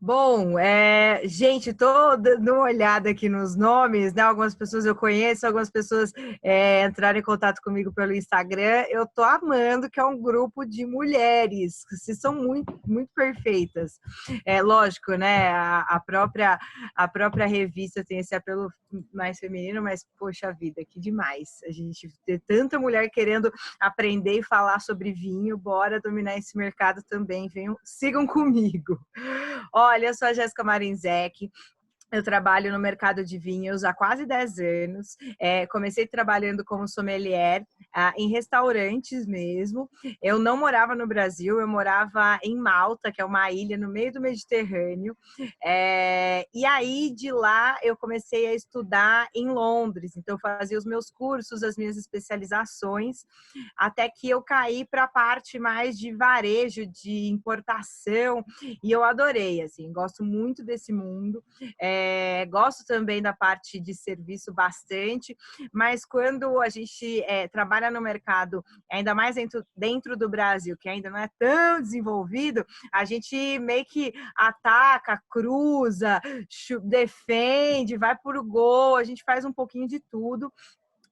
Bom, gente, tô dando uma olhada aqui nos nomes, né? Algumas pessoas eu conheço, algumas pessoas entraram em contato comigo pelo Instagram. Eu tô amando que é um grupo de mulheres, que vocês são muito, muito perfeitas. É lógico, né? A própria revista tem esse apelo mais feminino, mas poxa vida, que demais. A gente ter tanta mulher querendo aprender e falar sobre vinho, bora dominar esse mercado também. Venham, sigam comigo. Olha, eu sou a Jéssica Marinzec. Eu trabalho no mercado de vinhos há quase 10 anos. Comecei trabalhando como sommelier em restaurantes mesmo. Eu não morava no Brasil, eu morava em Malta, que é uma ilha no meio do Mediterrâneo. E aí, de lá, eu comecei a estudar em Londres. Então, eu fazia os meus cursos, as minhas especializações, até que eu caí para a parte mais de varejo, de importação, e eu adorei, assim, gosto muito desse mundo. Gosto também da parte de serviço bastante, mas quando a gente trabalha no mercado, ainda mais dentro do Brasil, que ainda não é tão desenvolvido, a gente meio que ataca, cruza, defende, vai por gol, a gente faz um pouquinho de tudo.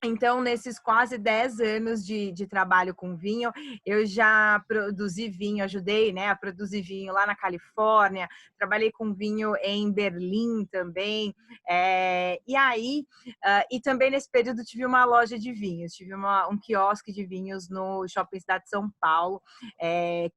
Então, nesses quase 10 anos de trabalho com vinho, eu já produzi vinho, ajudei, né, a produzir vinho lá na Califórnia, trabalhei com vinho em Berlim também, e também nesse período tive uma loja de vinhos, tive um quiosque de vinhos no Shopping Cidade de São Paulo,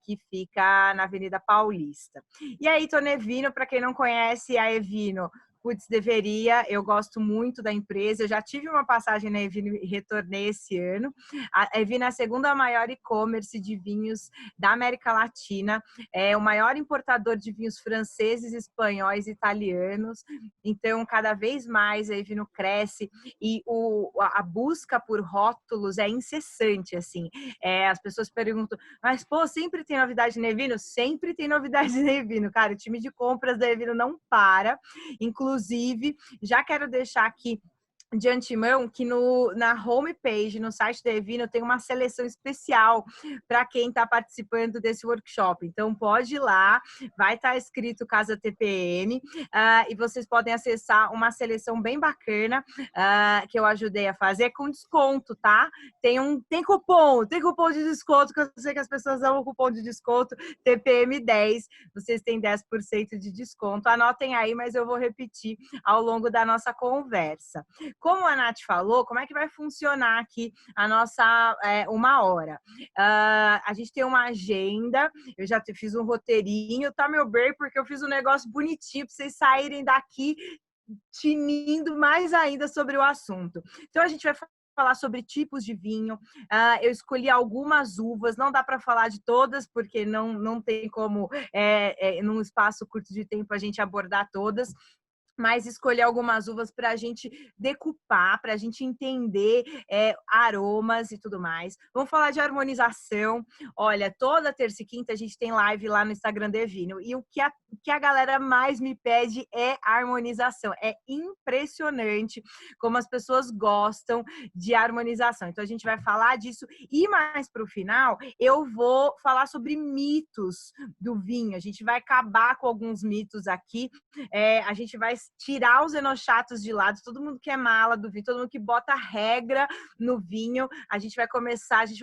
que fica na Avenida Paulista. E aí, tô na Evino, para quem não conhece a Evino, putz, deveria, eu gosto muito da empresa, eu já tive uma passagem na Evino e retornei esse ano. A Evino é a segunda maior e-commerce de vinhos da América Latina, é o maior importador de vinhos franceses, espanhóis e italianos, então cada vez mais a Evino cresce e a busca por rótulos é incessante, assim. As pessoas perguntam, mas pô, sempre tem novidade na Evino? Sempre tem novidade na Evino, cara, o time de compras da Evino não para. Inclusive, já quero deixar aqui de antemão que na homepage, no site da Evino, tem uma seleção especial para quem está participando desse workshop. Então, pode ir lá, vai estar escrito Casa TPM, e vocês podem acessar uma seleção bem bacana que eu ajudei a fazer com desconto, tá? Tem cupom de desconto, que eu sei que as pessoas amam o cupom de desconto, TPM10, vocês têm 10% de desconto. Anotem aí, mas eu vou repetir ao longo da nossa conversa. Como a Nath falou, como é que vai funcionar aqui a nossa 1 hora? A gente tem uma agenda, eu já fiz um roteirinho, tá, meu bem? Porque eu fiz um negócio bonitinho para vocês saírem daqui tinindo mais ainda sobre o assunto. Então, a gente vai falar sobre tipos de vinho. Eu escolhi algumas uvas, não dá para falar de todas, porque não tem como, num espaço curto de tempo, a gente abordar todas, mas escolher algumas uvas para a gente decupar, para a gente entender aromas e tudo mais. Vamos falar de harmonização. Olha, toda terça e quinta a gente tem live lá no Instagram do Evino. E o que a galera mais me pede é harmonização. É impressionante como as pessoas gostam de harmonização. Então, a gente vai falar disso. E mais para o final, eu vou falar sobre mitos do vinho. A gente vai acabar com alguns mitos aqui. A gente vai tirar os enochatos de lado, todo mundo que é mala do vinho, todo mundo que bota regra no vinho, a gente vai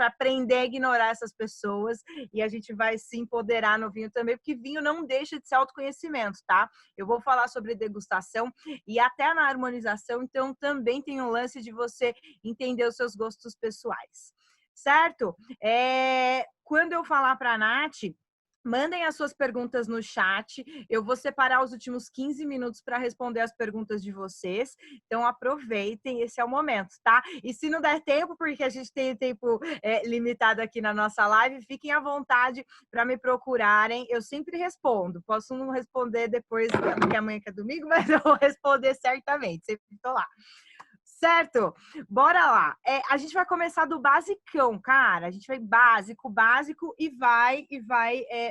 aprender a ignorar essas pessoas e a gente vai se empoderar no vinho também, porque vinho não deixa de ser autoconhecimento, tá? Eu vou falar sobre degustação e até na harmonização, então também tem um lance de você entender os seus gostos pessoais, certo? Quando eu falar para a Nath, mandem as suas perguntas no chat. Eu vou separar os últimos 15 minutos para responder as perguntas de vocês. Então, aproveitem, esse é o momento, tá? E se não der tempo, porque a gente tem tempo limitado aqui na nossa live, fiquem à vontade para me procurarem. Eu sempre respondo. Posso não responder depois, porque amanhã que é domingo, mas eu vou responder certamente. Sempre estou lá. Certo? Bora lá. A gente vai começar do basicão, cara. A gente vai básico e vai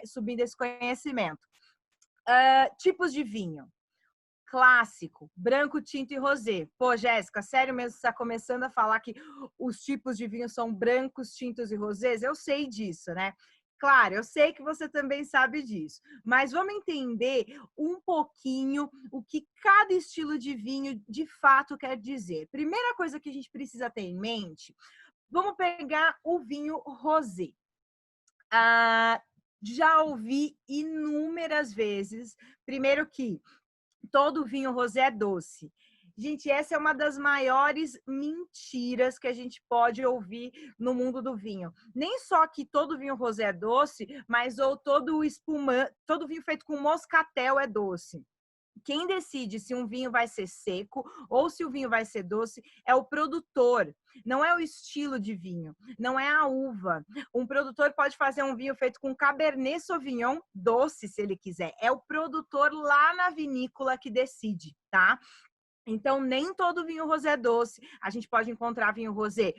subindo esse conhecimento. Tipos de vinho. Clássico, branco, tinto e rosé. Pô, Jéssica, sério mesmo, você está começando a falar que os tipos de vinho são brancos, tintos e rosés? Eu sei disso, né? Claro, eu sei que você também sabe disso, mas vamos entender um pouquinho o que cada estilo de vinho de fato quer dizer. Primeira coisa que a gente precisa ter em mente, vamos pegar o vinho rosé. Ah, já ouvi inúmeras vezes, primeiro que todo vinho rosé é doce. Gente, essa é uma das maiores mentiras que a gente pode ouvir no mundo do vinho. Nem só que todo vinho rosé é doce, mas ou todo espumante, todo vinho feito com moscatel é doce. Quem decide se um vinho vai ser seco ou se o vinho vai ser doce é o produtor, não é o estilo de vinho, não é a uva. Um produtor pode fazer um vinho feito com Cabernet Sauvignon doce, se ele quiser. É o produtor lá na vinícola que decide, tá? Então, nem todo vinho rosé é doce. A gente pode encontrar vinho rosé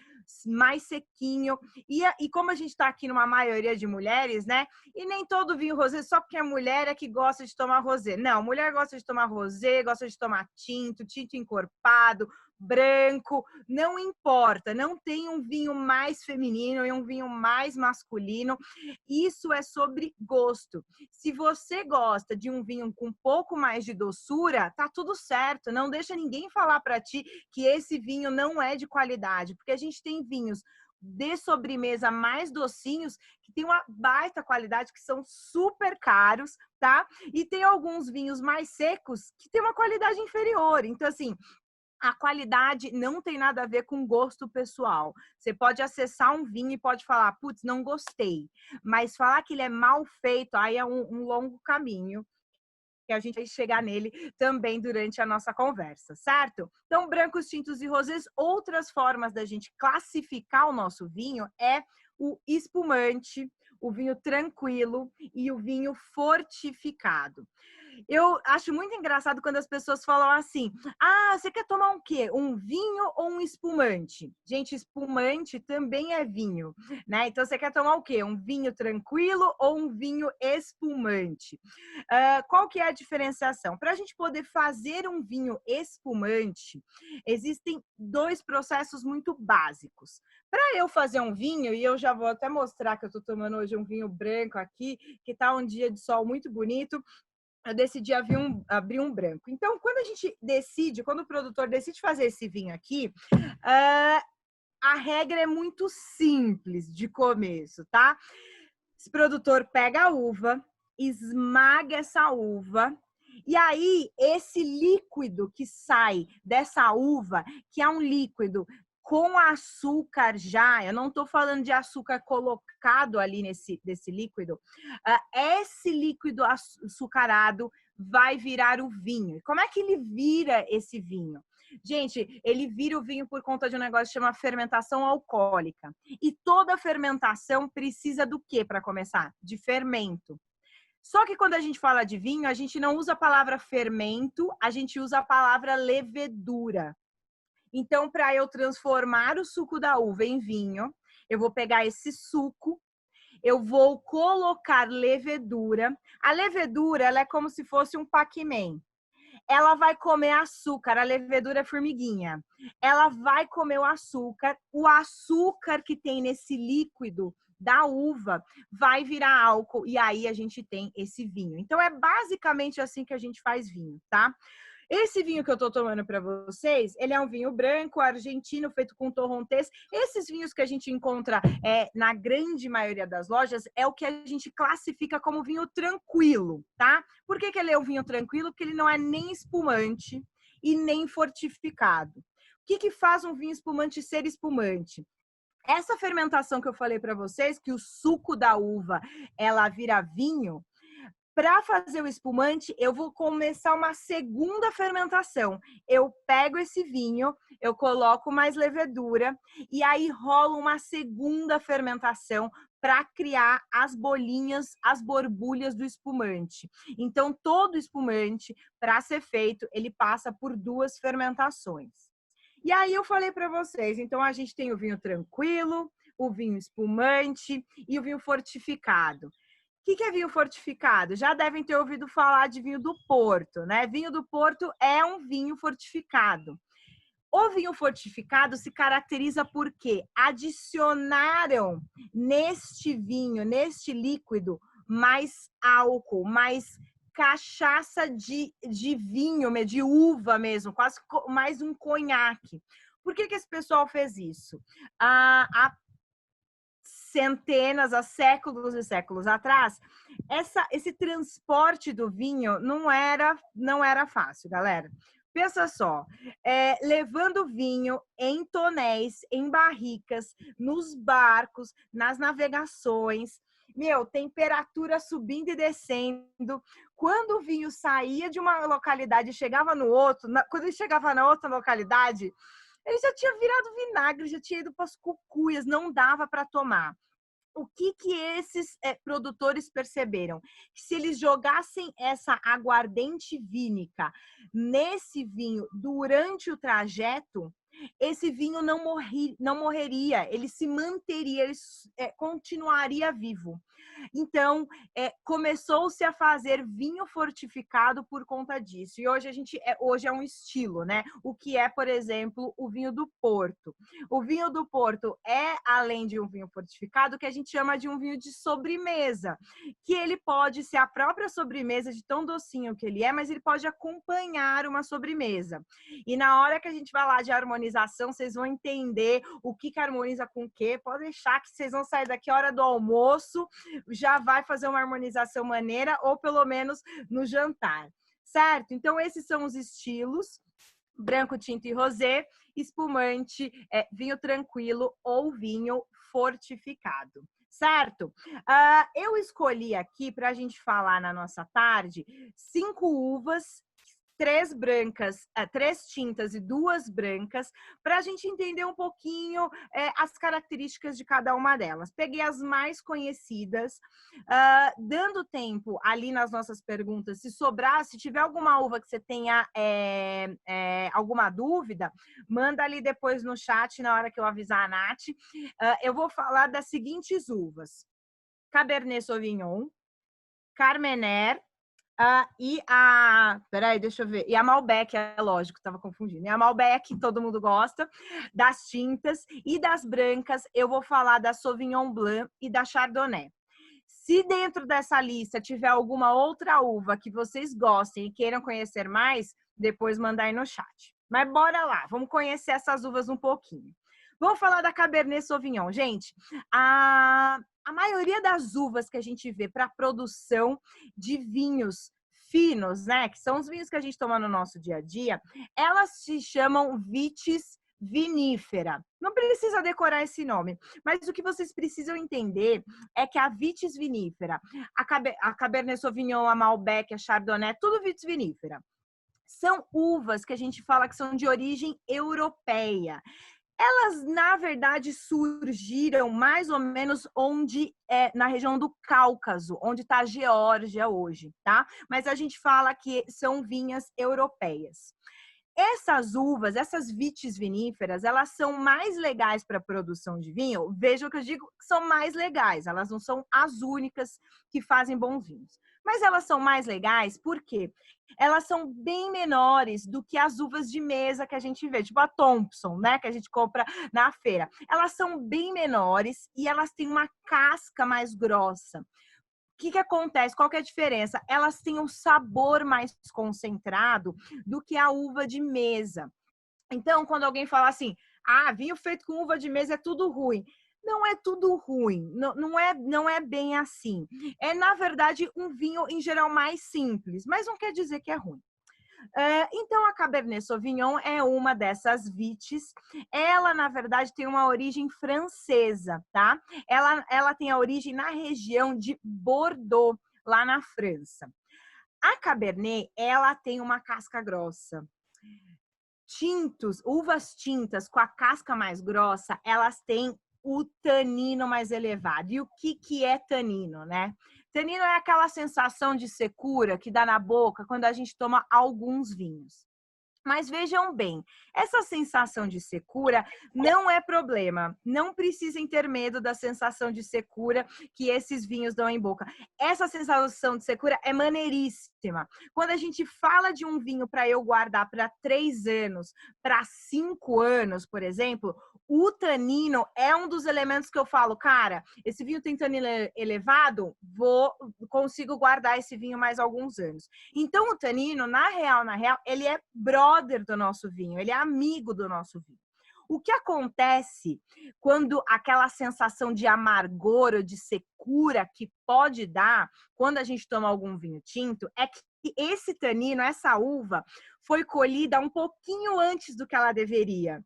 mais sequinho. E como a gente está aqui numa maioria de mulheres, né? E nem todo vinho rosé, só porque é mulher é que gosta de tomar rosé. Não, mulher gosta de tomar rosé, gosta de tomar tinto, tinto encorpado, branco, não importa. Não tem um vinho mais feminino e um vinho mais masculino. Isso é sobre gosto. Se você gosta de um vinho com um pouco mais de doçura, tá tudo certo. Não deixa ninguém falar para ti que esse vinho não é de qualidade, porque a gente tem vinhos de sobremesa mais docinhos que tem uma baita qualidade, que são super caros, tá? E tem alguns vinhos mais secos que tem uma qualidade inferior. Então, assim, a qualidade não tem nada a ver com gosto pessoal. Você pode acessar um vinho e pode falar, putz, não gostei. Mas falar que ele é mal feito, aí é um longo caminho, que a gente vai chegar nele também durante a nossa conversa, certo? Então, brancos, tintos e rosés, outras formas da gente classificar o nosso vinho é o espumante, o vinho tranquilo e o vinho fortificado. Eu acho muito engraçado quando as pessoas falam assim: ah, você quer tomar um quê? Um vinho ou um espumante? Gente, espumante também é vinho, né? Então você quer tomar o quê? Um vinho tranquilo ou um vinho espumante? Qual que é a diferenciação? Para a gente poder fazer um vinho espumante, existem dois processos muito básicos. Para eu fazer um vinho, e eu já vou até mostrar que eu estou tomando hoje um vinho branco aqui, que está um dia de sol muito bonito, eu decidi abrir um branco. Então, quando o produtor decide fazer esse vinho aqui, a regra é muito simples de começo, tá? Esse produtor pega a uva, esmaga essa uva, e aí esse líquido que sai dessa uva, que é um líquido com açúcar já, eu não estou falando de açúcar colocado ali desse líquido, esse líquido açucarado vai virar o vinho. Como é que ele vira esse vinho? Gente, ele vira o vinho por conta de um negócio que chama fermentação alcoólica. E toda fermentação precisa do quê para começar? De fermento. Só que quando a gente fala de vinho, a gente não usa a palavra fermento, a gente usa a palavra levedura. Então, para eu transformar o suco da uva em vinho, eu vou pegar esse suco, eu vou colocar levedura. A levedura, ela é como se fosse um Pac-Man. Ela vai comer açúcar, a levedura é formiguinha. Ela vai comer o açúcar que tem nesse líquido da uva vai virar álcool e aí a gente tem esse vinho. Então é basicamente assim que a gente faz vinho, tá? Esse vinho que eu tô tomando para vocês, ele é um vinho branco, argentino, feito com torrontés. Esses vinhos que a gente encontra na grande maioria das lojas é o que a gente classifica como vinho tranquilo, tá? Por que ele é um vinho tranquilo? Porque ele não é nem espumante e nem fortificado. O que faz um vinho espumante ser espumante? Essa fermentação que eu falei para vocês, que o suco da uva ela vira vinho, para fazer o espumante, eu vou começar uma segunda fermentação. Eu pego esse vinho, eu coloco mais levedura e aí rola uma segunda fermentação para criar as bolinhas, as borbulhas do espumante. Então, todo espumante, para ser feito, ele passa por duas fermentações. E aí eu falei para vocês, então a gente tem o vinho tranquilo, o vinho espumante e o vinho fortificado. O que é vinho fortificado? Já devem ter ouvido falar de vinho do Porto, né? Vinho do Porto é um vinho fortificado. O vinho fortificado se caracteriza porque adicionaram neste vinho, neste líquido, mais álcool, mais cachaça de vinho, de uva mesmo, quase mais um conhaque. Por que esse pessoal fez isso? Há centenas, há séculos e séculos atrás, esse transporte do vinho não era fácil, galera. Pensa só, levando vinho em tonéis, em barricas, nos barcos, nas navegações, temperatura subindo e descendo. Quando o vinho saía de uma localidade e chegava no outro, quando ele chegava na outra localidade, ele já tinha virado vinagre, já tinha ido para as cucuias, não dava para tomar. O que esses produtores perceberam? Que se eles jogassem essa aguardente vínica nesse vinho durante o trajeto, esse vinho não morreria, ele se manteria, ele continuaria vivo. Então, começou-se a fazer vinho fortificado por conta disso. E hoje é um estilo, né? O que é, por exemplo, o vinho do Porto. O vinho do Porto é, além de um vinho fortificado, que a gente chama de um vinho de sobremesa, que ele pode ser a própria sobremesa de tão docinho que ele é, mas ele pode acompanhar uma sobremesa. E na hora que a gente vai lá de harmonização, vocês vão entender o que harmoniza com o quê. Pode deixar que vocês vão sair daqui a hora do almoço, já vai fazer uma harmonização maneira, ou pelo menos no jantar, certo? Então, esses são os estilos: branco, tinto e rosé, espumante, vinho tranquilo ou vinho fortificado, certo? Eu escolhi aqui, para a gente falar na nossa tarde, 5 uvas, 3 brancas, 3 tintas e 2 brancas, para a gente entender um pouquinho as características de cada uma delas. Peguei as mais conhecidas, dando tempo ali nas nossas perguntas, se sobrar, se tiver alguma uva que você tenha alguma dúvida, manda ali depois no chat, na hora que eu avisar a Nath. Eu vou falar das seguintes uvas: Cabernet Sauvignon, Carmener, peraí, deixa eu ver. E a Malbec, é lógico, estava confundindo. E a Malbec, todo mundo gosta. Das tintas e das brancas, eu vou falar da Sauvignon Blanc e da Chardonnay. Se dentro dessa lista tiver alguma outra uva que vocês gostem e queiram conhecer mais, depois manda aí no chat. Mas bora lá, vamos conhecer essas uvas um pouquinho. Vamos falar da Cabernet Sauvignon. Gente, a maioria das uvas que a gente vê para produção de vinhos finos, né, que são os vinhos que a gente toma no nosso dia a dia, elas se chamam vitis vinífera. Não precisa decorar esse nome, mas o que vocês precisam entender é que a vitis vinífera, a Cabernet Sauvignon, a Malbec, a Chardonnay, tudo vitis vinífera. São uvas que a gente fala que são de origem europeia. Elas, na verdade, surgiram mais ou menos na região do Cáucaso, onde está a Geórgia hoje, tá? Mas a gente fala que são vinhas europeias. Essas uvas, essas vitis viníferas, elas são mais legais para a produção de vinho. Vejam que eu digo que são mais legais, elas não são as únicas que fazem bons vinhos. Mas elas são mais legais porque elas são bem menores do que as uvas de mesa que a gente vê, tipo a Thompson, né, que a gente compra na feira. Elas são bem menores e elas têm uma casca mais grossa. O que acontece? Qual que é a diferença? Elas têm um sabor mais concentrado do que a uva de mesa. Então, quando alguém fala assim, vinho feito com uva de mesa é tudo ruim. Não é tudo ruim, não é bem assim. É, na verdade, um vinho, em geral, mais simples, mas não quer dizer que é ruim. Então, a Cabernet Sauvignon é uma dessas vitis. Ela, na verdade, tem uma origem francesa, tá? Ela tem a origem na região de Bordeaux, lá na França. A Cabernet, ela tem uma casca grossa. Uvas tintas com a casca mais grossa, elas têm o tanino mais elevado. E o que é tanino, né? Tanino é aquela sensação de secura que dá na boca quando a gente toma alguns vinhos. Mas vejam bem, essa sensação de secura não é problema. Não precisem ter medo da sensação de secura que esses vinhos dão em boca. Essa sensação de secura é maneiríssima. Quando a gente fala de um vinho para eu guardar para 3 anos, para 5 anos, por exemplo, o tanino é um dos elementos que eu falo, cara, esse vinho tem tanino elevado, consigo guardar esse vinho mais alguns anos. Então, o tanino, na real, ele é brother do nosso vinho, ele é amigo do nosso vinho. O que acontece quando aquela sensação de amargor ou de secura que pode dar quando a gente toma algum vinho tinto é que esse tanino, essa uva, foi colhida um pouquinho antes do que ela deveria.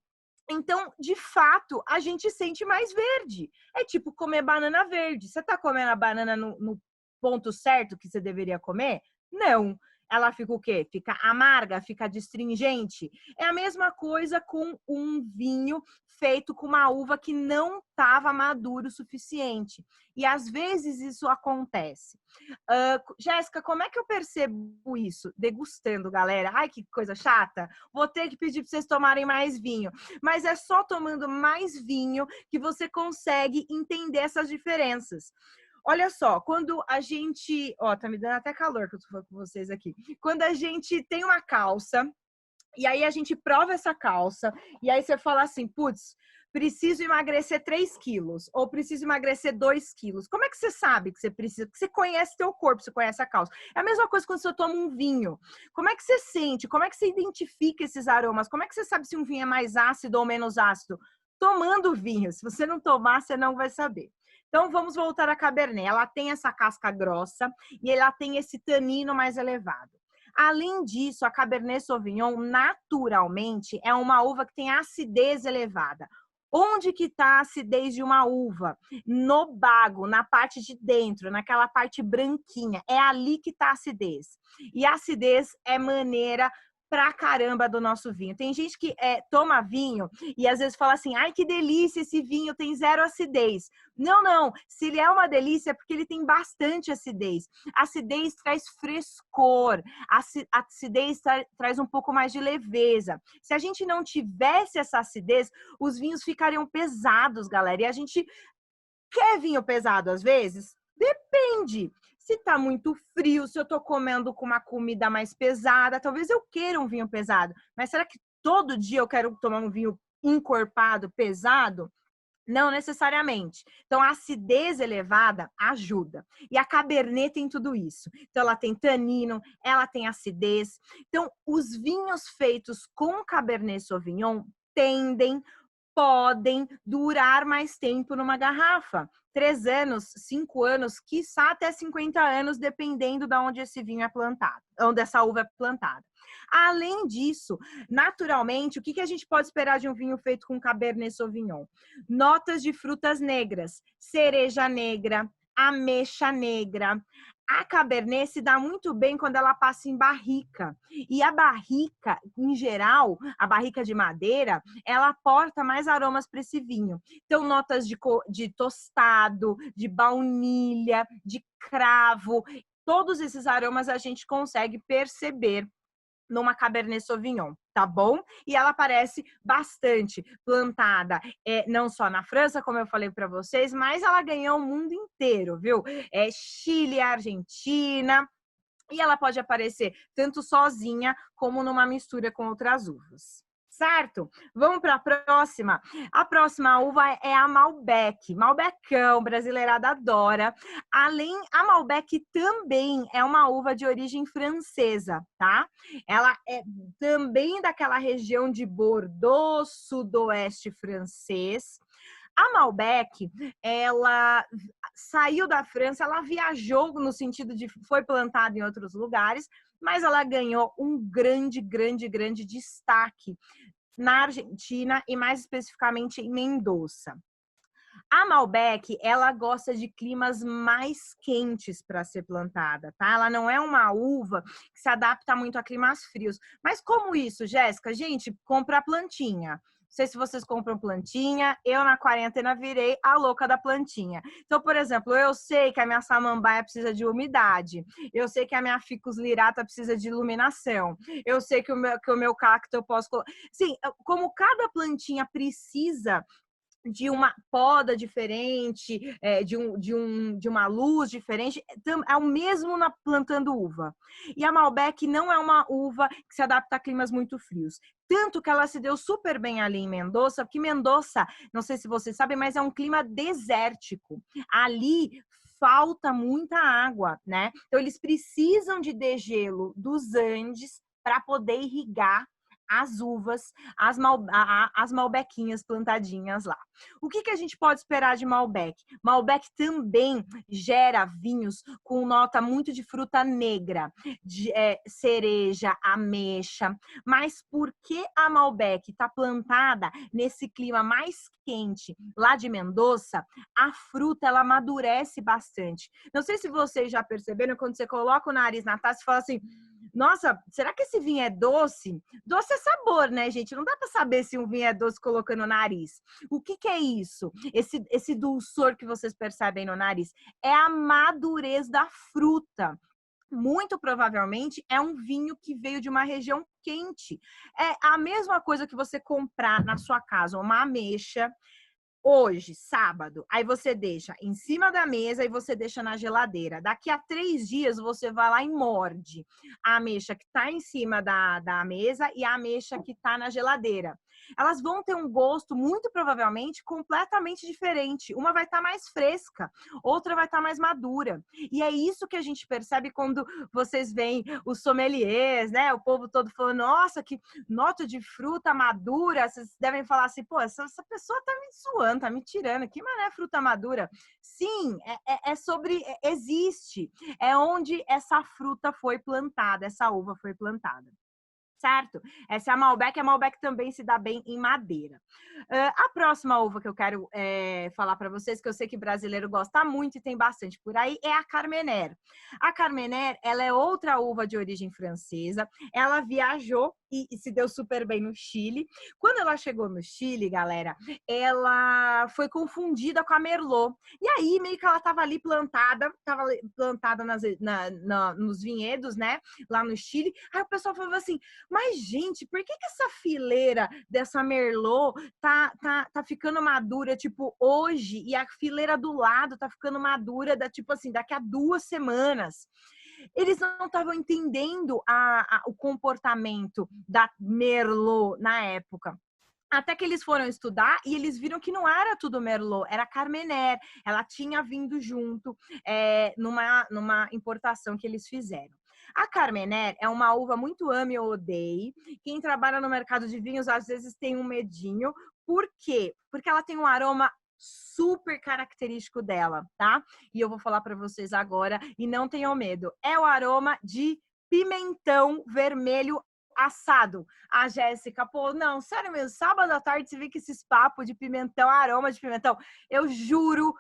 Então, de fato, a gente sente mais verde. É tipo comer banana verde. Você tá comendo a banana no ponto certo que você deveria comer? Não. Ela fica o quê? Fica amarga, fica astringente. É a mesma coisa com um vinho feito com uma uva que não estava maduro o suficiente. E às vezes isso acontece. Jéssica, como é que eu percebo isso? Degustando, galera. Ai, que coisa chata. Vou ter que pedir para vocês tomarem mais vinho. Mas é só tomando mais vinho que você consegue entender essas diferenças. Olha só, quando a gente... Ó, tá me dando até calor que eu tô falando com vocês aqui. Quando a gente tem uma calça, e aí a gente prova essa calça, e aí você fala assim, putz, preciso emagrecer 3 quilos, ou preciso emagrecer 2 quilos. Como é que você sabe que você precisa? Porque você conhece teu corpo, você conhece a calça. É a mesma coisa quando você toma um vinho. Como é que você sente? Como é que você identifica esses aromas? Como é que você sabe se um vinho é mais ácido ou menos ácido? Tomando vinho. Se você não tomar, você não vai saber. Então, vamos voltar à Cabernet. Ela tem essa casca grossa e ela tem esse tanino mais elevado. Além disso, a Cabernet Sauvignon, naturalmente, é uma uva que tem acidez elevada. Onde que está a acidez de uma uva? No bago, na parte de dentro, naquela parte branquinha. É ali que está a acidez. E a acidez é maneira pra caramba do nosso vinho. Tem gente que toma vinho e às vezes fala assim, ai que delícia, esse vinho tem 0 acidez. Não, não. Se ele é uma delícia é porque ele tem bastante acidez. A acidez traz frescor. A acidez traz um pouco mais de leveza. Se a gente não tivesse essa acidez, os vinhos ficariam pesados, galera. E a gente quer vinho pesado às vezes? Depende. Se tá muito frio, se eu tô comendo com uma comida mais pesada, talvez eu queira um vinho pesado. Mas será que todo dia eu quero tomar um vinho encorpado, pesado? Não necessariamente. Então, a acidez elevada ajuda. E a Cabernet tem tudo isso. Então, ela tem tanino, ela tem acidez. Então, os vinhos feitos com Cabernet Sauvignon podem durar mais tempo numa garrafa. 3 anos, 5 anos, quiçá até 50 anos, dependendo de onde esse vinho é plantado, onde essa uva é plantada. Além disso, naturalmente, o que a gente pode esperar de um vinho feito com Cabernet Sauvignon? Notas de frutas negras, cereja negra, ameixa negra. A Cabernet se dá muito bem quando ela passa em barrica. E a barrica, em geral, a barrica de madeira, ela aporta mais aromas para esse vinho. Então, notas de tostado, de baunilha, de cravo, todos esses aromas a gente consegue perceber numa Cabernet Sauvignon, tá bom? E ela parece bastante plantada, não só na França, como eu falei para vocês, mas ela ganhou o mundo inteiro, viu? Chile, Argentina, e ela pode aparecer tanto sozinha como numa mistura com outras uvas. Certo? Vamos para a próxima. A próxima uva é a Malbec. Malbecão, brasileirada adora. A Malbec também é uma uva de origem francesa, tá? Ela é também daquela região de Bordeaux, sudoeste francês. A Malbec, ela saiu da França, ela viajou no sentido de foi plantada em outros lugares, mas ela ganhou um grande destaque na Argentina e mais especificamente em Mendoza. A Malbec, ela gosta de climas mais quentes para ser plantada, tá? Ela não é uma uva que se adapta muito a climas frios. Mas como isso, Jéssica? Gente, compra a plantinha. sei se vocês compram plantinha, eu na quarentena virei a louca da plantinha. Então, por exemplo, eu sei que a minha samambaia precisa de umidade, eu sei que a minha ficus lirata precisa de iluminação, eu sei que o meu cacto eu posso... Sim, como cada plantinha precisa de uma poda diferente, de uma luz diferente, é o mesmo na plantando uva. E a Malbec não é uma uva que se adapta a climas muito frios. Tanto que ela se deu super bem ali em Mendoza, porque Mendoza, não sei se vocês sabem, mas é um clima desértico. Ali falta muita água, né? Então eles precisam de degelo dos Andes para poder irrigar as uvas, as malbequinhas plantadinhas lá. O que a gente pode esperar de Malbec? Malbec também gera vinhos com nota muito de fruta negra, de cereja, ameixa. Mas por que a Malbec está plantada nesse clima mais quente lá de Mendoza? A fruta ela amadurece bastante. Não sei se vocês já perceberam, quando você coloca o nariz na taça e fala assim: nossa, será que esse vinho é doce? Doce é sabor, né, gente? Não dá para saber se um vinho é doce colocando no nariz. O que é isso? Esse dulçor que vocês percebem no nariz é a madurez da fruta. Muito provavelmente é um vinho que veio de uma região quente. É a mesma coisa que você comprar na sua casa uma ameixa hoje, sábado, aí você deixa em cima da mesa e você deixa na geladeira. Daqui a 3 dias você vai lá e morde a ameixa que está em cima da mesa e a ameixa que está na geladeira. Elas vão ter um gosto, muito provavelmente, completamente diferente. Uma vai estar mais fresca, outra vai estar mais madura. E é isso que a gente percebe quando vocês veem os sommeliers, né? O povo todo falando, nossa, que nota de fruta madura. Vocês devem falar assim, pô, essa pessoa tá me zoando, tá me tirando. Que mané fruta madura? Sim, é sobre... existe. É onde essa fruta foi plantada, essa uva foi plantada. Certo? Essa é a Malbec também se dá bem em madeira. A próxima uva que eu quero falar para vocês, que eu sei que brasileiro gosta muito e tem bastante por aí, é a Carmenère. A Carmenère, ela é outra uva de origem francesa. Ela viajou e se deu super bem no Chile. Quando ela chegou no Chile, galera, ela foi confundida com a Merlot. E aí, meio que ela estava ali plantada nos vinhedos, né? Lá no Chile. Aí o pessoal falou assim, mas, gente, por que essa fileira dessa Merlot tá ficando madura, tipo, hoje, e a fileira do lado tá ficando madura, tipo assim, daqui a 2 semanas? Eles não estavam entendendo o comportamento da Merlot na época. Até que eles foram estudar e eles viram que não era tudo Merlot, era Carmenère. Ela tinha vindo junto numa importação que eles fizeram. A Carmenère é uma uva muito ame ou odeie. Quem trabalha no mercado de vinhos às vezes tem um medinho. Por quê? Porque ela tem um aroma super característico dela, tá? E eu vou falar para vocês agora e não tenham medo. É o aroma de pimentão vermelho assado. A Jéssica, pô, não, sério mesmo, sábado à tarde você vê que esses papos de pimentão, aroma de pimentão, eu juro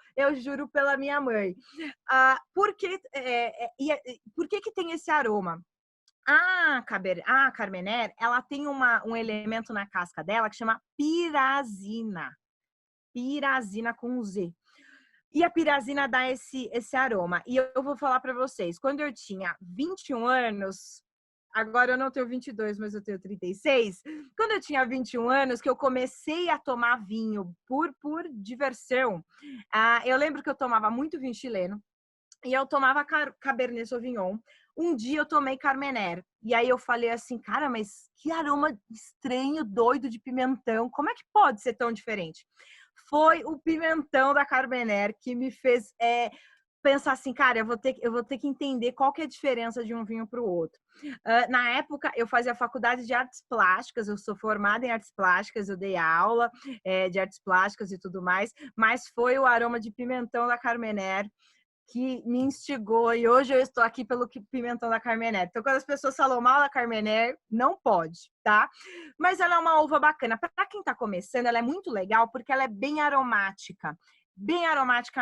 pela minha mãe. Por que que tem esse aroma? A Carmenère, ela tem um elemento na casca dela que chama pirazina. Pirazina com Z. E a pirazina dá esse aroma. E eu vou falar para vocês, quando eu tinha 21 anos, agora eu não tenho 22, mas eu tenho 36. Quando eu tinha 21 anos, que eu comecei a tomar vinho por diversão, eu lembro que eu tomava muito vinho chileno e eu tomava Cabernet Sauvignon. Um dia eu tomei Carmenère. E aí eu falei assim, cara, mas que aroma estranho, doido de pimentão. Como é que pode ser tão diferente? Foi o pimentão da Carmenère que me fez pensar assim, cara, eu vou ter que entender qual que é a diferença de um vinho para o outro. Na época, eu fazia faculdade de artes plásticas, eu sou formada em artes plásticas, eu dei aula de artes plásticas e tudo mais, mas foi o aroma de pimentão da Carmenère que me instigou e hoje eu estou aqui pelo pimentão da Carmenère. Então, quando as pessoas falam mal da Carmenère, não pode, tá? Mas ela é uma uva bacana. Para quem está começando, ela é muito legal porque ela é bem aromática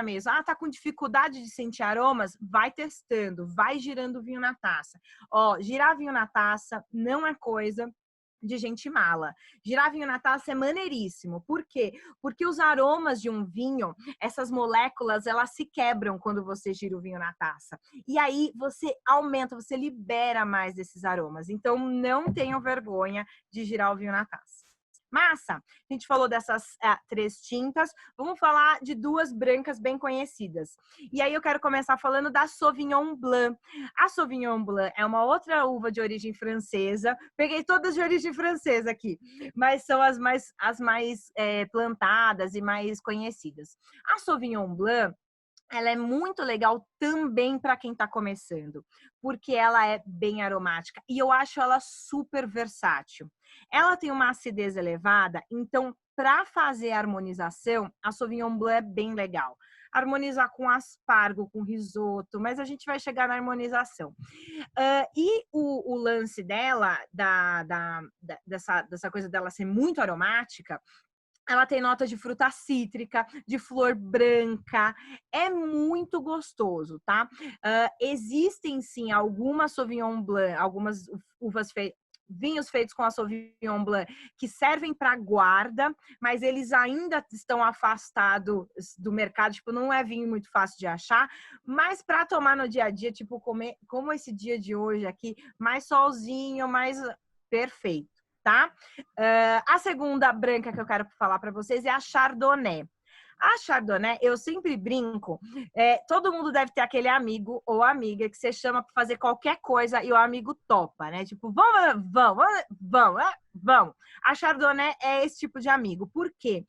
mesmo. Tá com dificuldade de sentir aromas? Vai testando, vai girando vinho na taça. Ó, girar vinho na taça não é coisa de gente mala. Girar vinho na taça é maneiríssimo. Por quê? Porque os aromas de um vinho, essas moléculas, elas se quebram quando você gira o vinho na taça. E aí você aumenta, você libera mais desses aromas. Então não tenham vergonha de girar o vinho na taça. Massa, a gente falou dessas 3 tintas, vamos falar de 2 brancas bem conhecidas. E aí eu quero começar falando da Sauvignon Blanc. A Sauvignon Blanc é uma outra uva de origem francesa, peguei todas de origem francesa aqui, mas são as mais plantadas e mais conhecidas. A Sauvignon Blanc, ela é muito legal também para quem está começando, porque ela é bem aromática e eu acho ela super versátil. Ela tem uma acidez elevada, então para fazer a harmonização, a Sauvignon Blanc é bem legal. Harmonizar com aspargo, com risoto, mas a gente vai chegar na harmonização. E o lance dela, dessa coisa dela ser muito aromática, ela tem notas de fruta cítrica, de flor branca, é muito gostoso, tá? Existem sim algumas Sauvignon Blanc, algumas vinhos feitos com a Sauvignon Blanc que servem para guarda, mas eles ainda estão afastados do mercado, tipo, não é vinho muito fácil de achar, mas para tomar no dia a dia, tipo, comer, como esse dia de hoje aqui, mais solzinho, mais perfeito. Tá? A segunda branca que eu quero falar para vocês é a Chardonnay. A Chardonnay, eu sempre brinco, todo mundo deve ter aquele amigo ou amiga que você chama para fazer qualquer coisa e o amigo topa, né? Tipo, vamos. A Chardonnay é esse tipo de amigo. Por quê?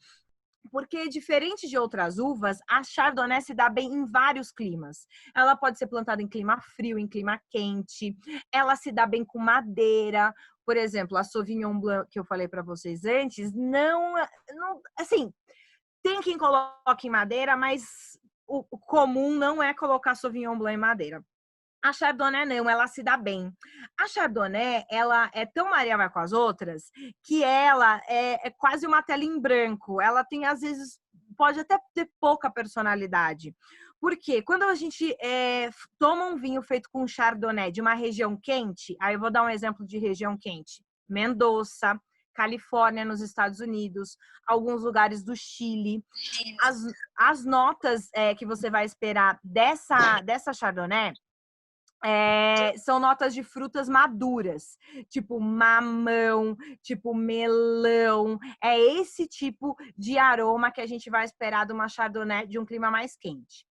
Porque, diferente de outras uvas, a Chardonnay se dá bem em vários climas. Ela pode ser plantada em clima frio, em clima quente. Ela se dá bem com madeira. Por exemplo, a Sauvignon Blanc que eu falei para vocês antes, não, assim, tem quem coloque em madeira, mas o comum não é colocar Sauvignon Blanc em madeira. A Chardonnay não, ela se dá bem. A Chardonnay, ela é tão Maria vai com as outras, que ela é quase uma tela em branco. Ela tem, às vezes, pode até ter pouca personalidade. Por quê? Quando a gente toma um vinho feito com Chardonnay de uma região quente, aí eu vou dar um exemplo de região quente. Mendoza, Califórnia, nos Estados Unidos, alguns lugares do Chile. As notas que você vai esperar dessa Chardonnay são notas de frutas maduras, tipo mamão, tipo melão. É esse tipo de aroma que a gente vai esperar de uma Chardonnay de um clima mais quente.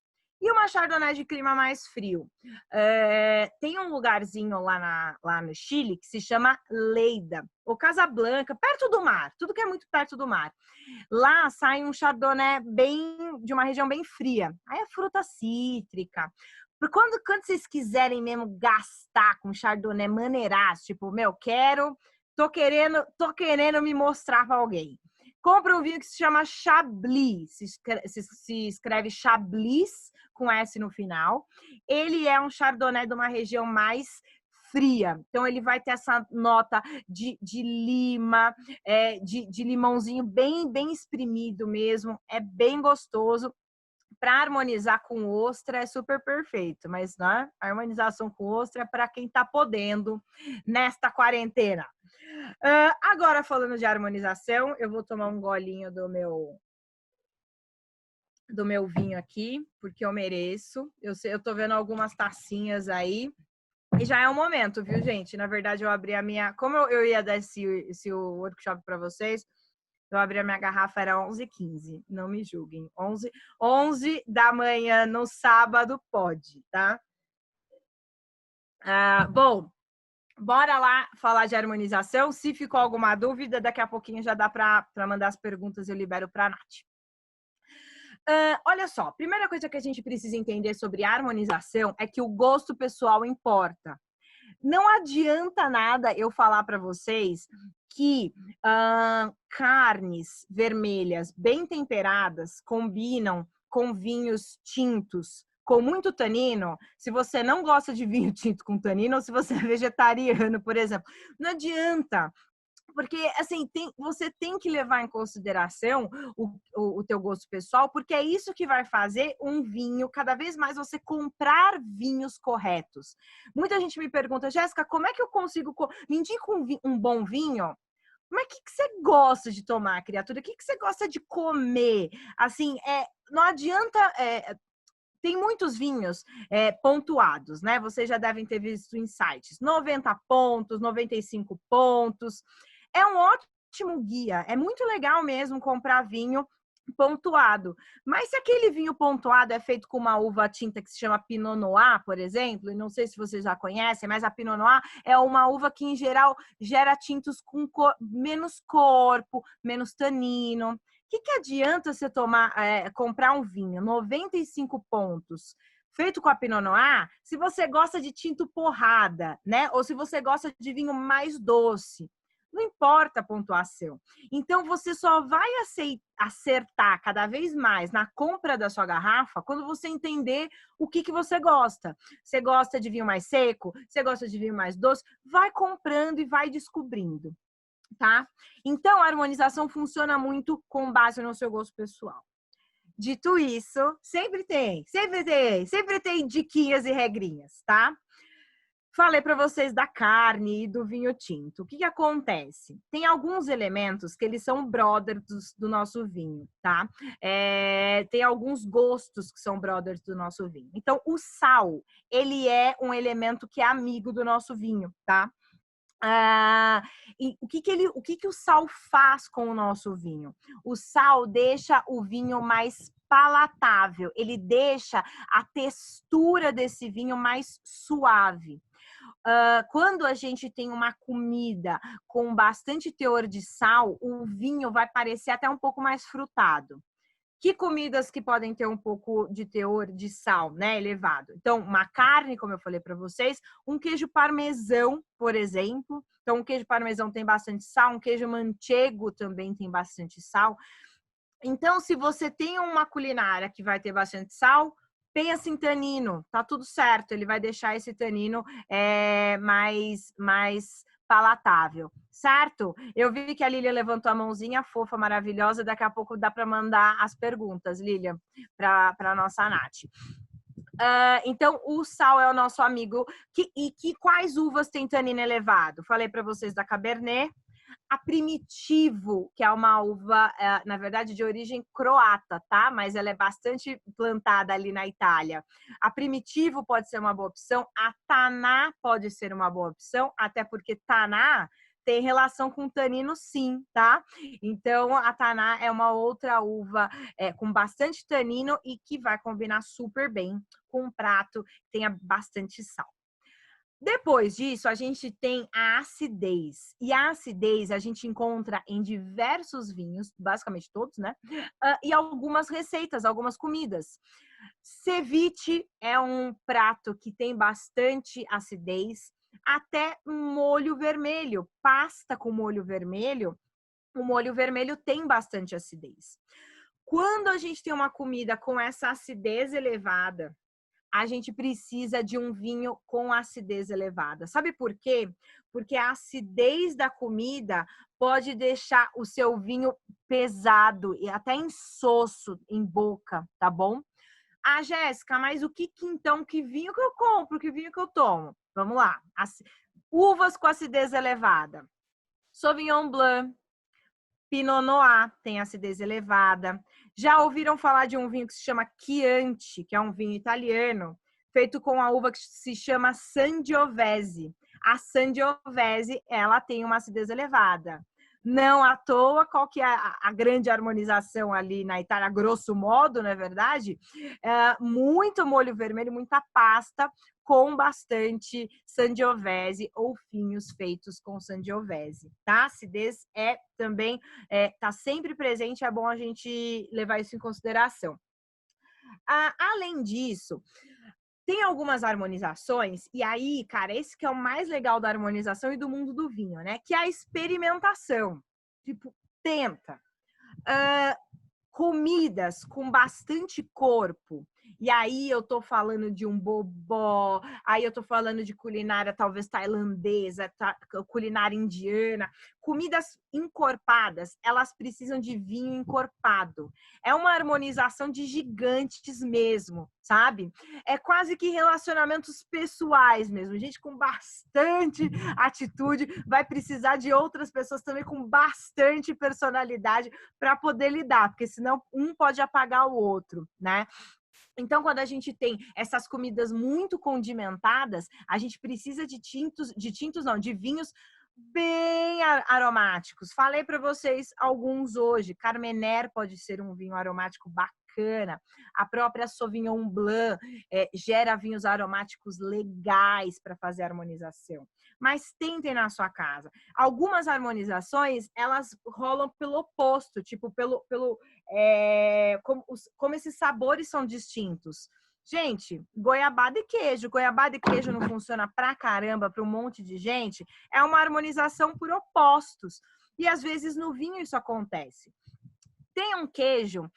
E uma Chardonnay de clima mais frio. Tem um lugarzinho lá no Chile que se chama Lleida, ou Casablanca, perto do mar, tudo que é muito perto do mar. Lá sai um Chardonnay de uma região bem fria. Aí é fruta cítrica. Quando vocês quiserem mesmo gastar com Chardonnay maneiraço, tipo, tô querendo me mostrar para alguém. Compra um vinho que se chama Chablis, se escreve Chablis com S no final. Ele é um Chardonnay de uma região mais fria, então ele vai ter essa nota de lima, de limãozinho bem espremido mesmo, é bem gostoso. Para harmonizar com ostra é super perfeito, mas né, a harmonização com ostra é para quem está podendo nesta quarentena. Agora, falando de harmonização, eu vou tomar um golinho do meu vinho aqui, porque eu mereço. Eu tô vendo algumas tacinhas aí. E já é um momento, viu, gente? Na verdade, eu abri a minha... Como eu ia dar esse workshop para vocês, eu abri a minha garrafa, era 11h15. Não me julguem. 11 da manhã no sábado pode, tá? Bom, bora lá falar de harmonização. Se ficou alguma dúvida, daqui a pouquinho já dá para mandar as perguntas, eu libero para a Nath. Olha só, primeira coisa que a gente precisa entender sobre harmonização é que o gosto pessoal importa. Não adianta nada eu falar para vocês que carnes vermelhas bem temperadas combinam com vinhos tintos com muito tanino, se você não gosta de vinho tinto com tanino, ou se você é vegetariano, por exemplo. Não adianta. Porque, assim, você tem que levar em consideração o teu gosto pessoal, porque é isso que vai fazer um vinho, cada vez mais você comprar vinhos corretos. Muita gente me pergunta, Jéssica, como é que eu consigo... Me indica um bom vinho? Mas o que que você gosta de tomar, criatura? O que que você gosta de comer? Assim, não adianta. Tem muitos vinhos pontuados, né? Vocês já devem ter visto em sites. 90 pontos, 95 pontos. É um ótimo guia. É muito legal mesmo comprar vinho pontuado. Mas se aquele vinho pontuado é feito com uma uva tinta que se chama Pinot Noir, por exemplo, e não sei se vocês já conhecem, mas a Pinot Noir é uma uva que, em geral, gera tintos com menos corpo, menos tanino. Que adianta você comprar um vinho 95 pontos feito com a Pinot Noir, se você gosta de tinto porrada, né? Ou se você gosta de vinho mais doce. Não importa a pontuação. Então, você só vai acertar cada vez mais na compra da sua garrafa quando você entender o que você gosta. Você gosta de vinho mais seco? Você gosta de vinho mais doce? Vai comprando e vai descobrindo. Tá? Então, a harmonização funciona muito com base no seu gosto pessoal. Dito isso, sempre tem diquinhas e regrinhas, tá? Falei para vocês da carne e do vinho tinto. O que acontece? Tem alguns elementos que eles são brothers do nosso vinho, tá? Tem alguns gostos que são brothers do nosso vinho. Então, o sal, ele é um elemento que é amigo do nosso vinho, tá? E o que o sal faz com o nosso vinho? O sal deixa o vinho mais palatável, ele deixa a textura desse vinho mais suave. Quando a gente tem uma comida com bastante teor de sal, o vinho vai parecer até um pouco mais frutado. Que comidas que podem ter um pouco de teor de sal, né, elevado? Então, uma carne, como eu falei para vocês, um queijo parmesão, por exemplo. Então, um queijo parmesão tem bastante sal, um queijo manchego também tem bastante sal. Então, se você tem uma culinária que vai ter bastante sal, pensa em tanino, tá tudo certo. Ele vai deixar esse tanino mais palatável, certo? Eu vi que a Lília levantou a mãozinha, fofa, maravilhosa. Daqui a pouco dá para mandar as perguntas, Lília, para a nossa Nath. Então, o sal é o nosso amigo. Quais uvas tem tanino elevado? Falei para vocês da Cabernet. A Primitivo, que é uma uva, na verdade, de origem croata, tá? Mas ela é bastante plantada ali na Itália. A Primitivo pode ser uma boa opção. A Taná pode ser uma boa opção, até porque Taná tem relação com tanino, sim, tá? Então, a Taná é uma outra uva com bastante tanino e que vai combinar super bem com um prato que tenha bastante sal. Depois disso, a gente tem a acidez. E a acidez a gente encontra em diversos vinhos, basicamente todos, né? E algumas receitas, algumas comidas. Ceviche é um prato que tem bastante acidez. Até um molho vermelho, pasta com molho vermelho, o molho vermelho tem bastante acidez. Quando a gente tem uma comida com essa acidez elevada, a gente precisa de um vinho com acidez elevada. Sabe por quê? Porque a acidez da comida pode deixar o seu vinho pesado e até insosso em boca, tá bom? Jéssica, mas que vinho que eu compro? Que vinho que eu tomo? Vamos lá. Uvas com acidez elevada. Sauvignon Blanc, Pinot Noir tem acidez elevada. Já ouviram falar de um vinho que se chama Chianti, que é um vinho italiano, feito com a uva que se chama Sangiovese. A Sangiovese, ela tem uma acidez elevada. Não à toa, qual que é a grande harmonização ali na Itália, grosso modo, não é verdade? Muito molho vermelho, muita pasta com bastante Sangiovese ou vinhos feitos com Sangiovese, tá? Acidez também tá sempre presente, é bom a gente levar isso em consideração. Além disso, tem algumas harmonizações, e aí, cara, esse que é o mais legal da harmonização e do mundo do vinho, né? Que é a experimentação. Tipo, tenta. Comidas com bastante corpo. E aí eu tô falando de um bobó, aí eu tô falando de culinária talvez tailandesa, culinária indiana, comidas encorpadas, elas precisam de vinho encorpado. É uma harmonização de gigantes mesmo, sabe? É quase que relacionamentos pessoais mesmo. Gente com bastante atitude vai precisar de outras pessoas também com bastante personalidade para poder lidar, porque senão um pode apagar o outro, né? Então, quando a gente tem essas comidas muito condimentadas, a gente precisa de vinhos bem aromáticos. Falei para vocês alguns hoje. Carmener pode ser um vinho aromático bacana. A própria Sauvignon Blanc gera vinhos aromáticos legais para fazer harmonização. Mas tentem na sua casa. Algumas harmonizações, elas rolam pelo oposto, tipo como esses sabores são distintos. Gente, goiabada e queijo. Goiabada e queijo não funciona pra caramba para um monte de gente. É uma harmonização por opostos. E às vezes no vinho isso acontece. Tem um queijo,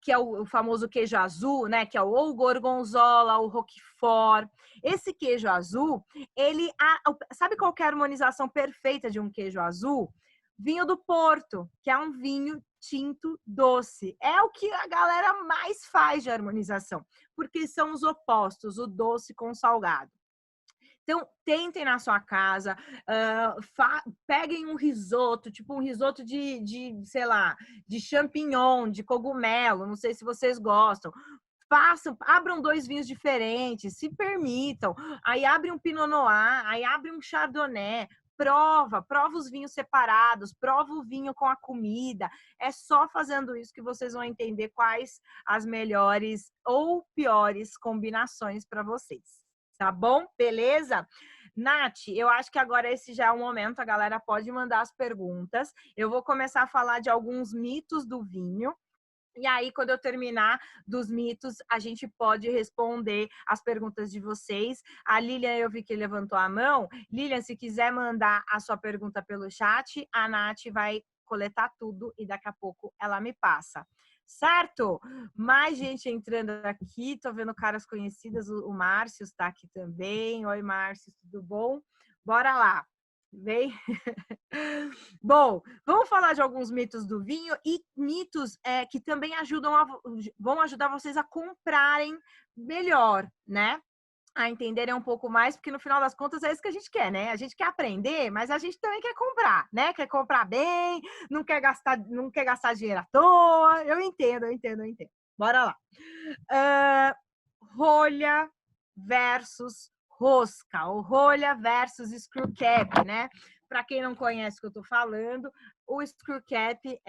que é o famoso queijo azul, né? Que é ou o gorgonzola, o roquefort. Esse queijo azul, sabe qual que é a harmonização perfeita de um queijo azul? Vinho do Porto, que é um vinho tinto doce. É o que a galera mais faz de harmonização, porque são os opostos, o doce com o salgado. Então, tentem na sua casa, peguem um risoto, tipo um risoto sei lá, de champignon, de cogumelo, não sei se vocês gostam. Abram 2 vinhos diferentes, se permitam. Aí abre um Pinot Noir, aí abre um Chardonnay. Prova os vinhos separados, prova o vinho com a comida. É só fazendo isso que vocês vão entender quais as melhores ou piores combinações para vocês. Tá bom? Beleza? Nath, eu acho que agora esse já é o momento, a galera pode mandar as perguntas. Eu vou começar a falar de alguns mitos do vinho. E aí, quando eu terminar dos mitos, a gente pode responder as perguntas de vocês. A Lilian, eu vi que levantou a mão. Lilian, se quiser mandar a sua pergunta pelo chat, a Nath vai coletar tudo e daqui a pouco ela me passa. Certo? Mais gente entrando aqui. Tô vendo caras conhecidas. O Márcio está aqui também. Oi, Márcio, tudo bom? Bora lá. Vem. Bom, vamos falar de alguns mitos do vinho e mitos que também vão ajudar vocês a comprarem melhor, né? A entenderem um pouco mais, porque no final das contas é isso que a gente quer, né? A gente quer aprender, mas a gente também quer comprar, né? Quer comprar bem, não quer gastar dinheiro à toa. Eu entendo. Bora lá. Rolha versus rosca, ou rolha versus screw cap, né? Para quem não conhece o que eu estou falando, o screw cap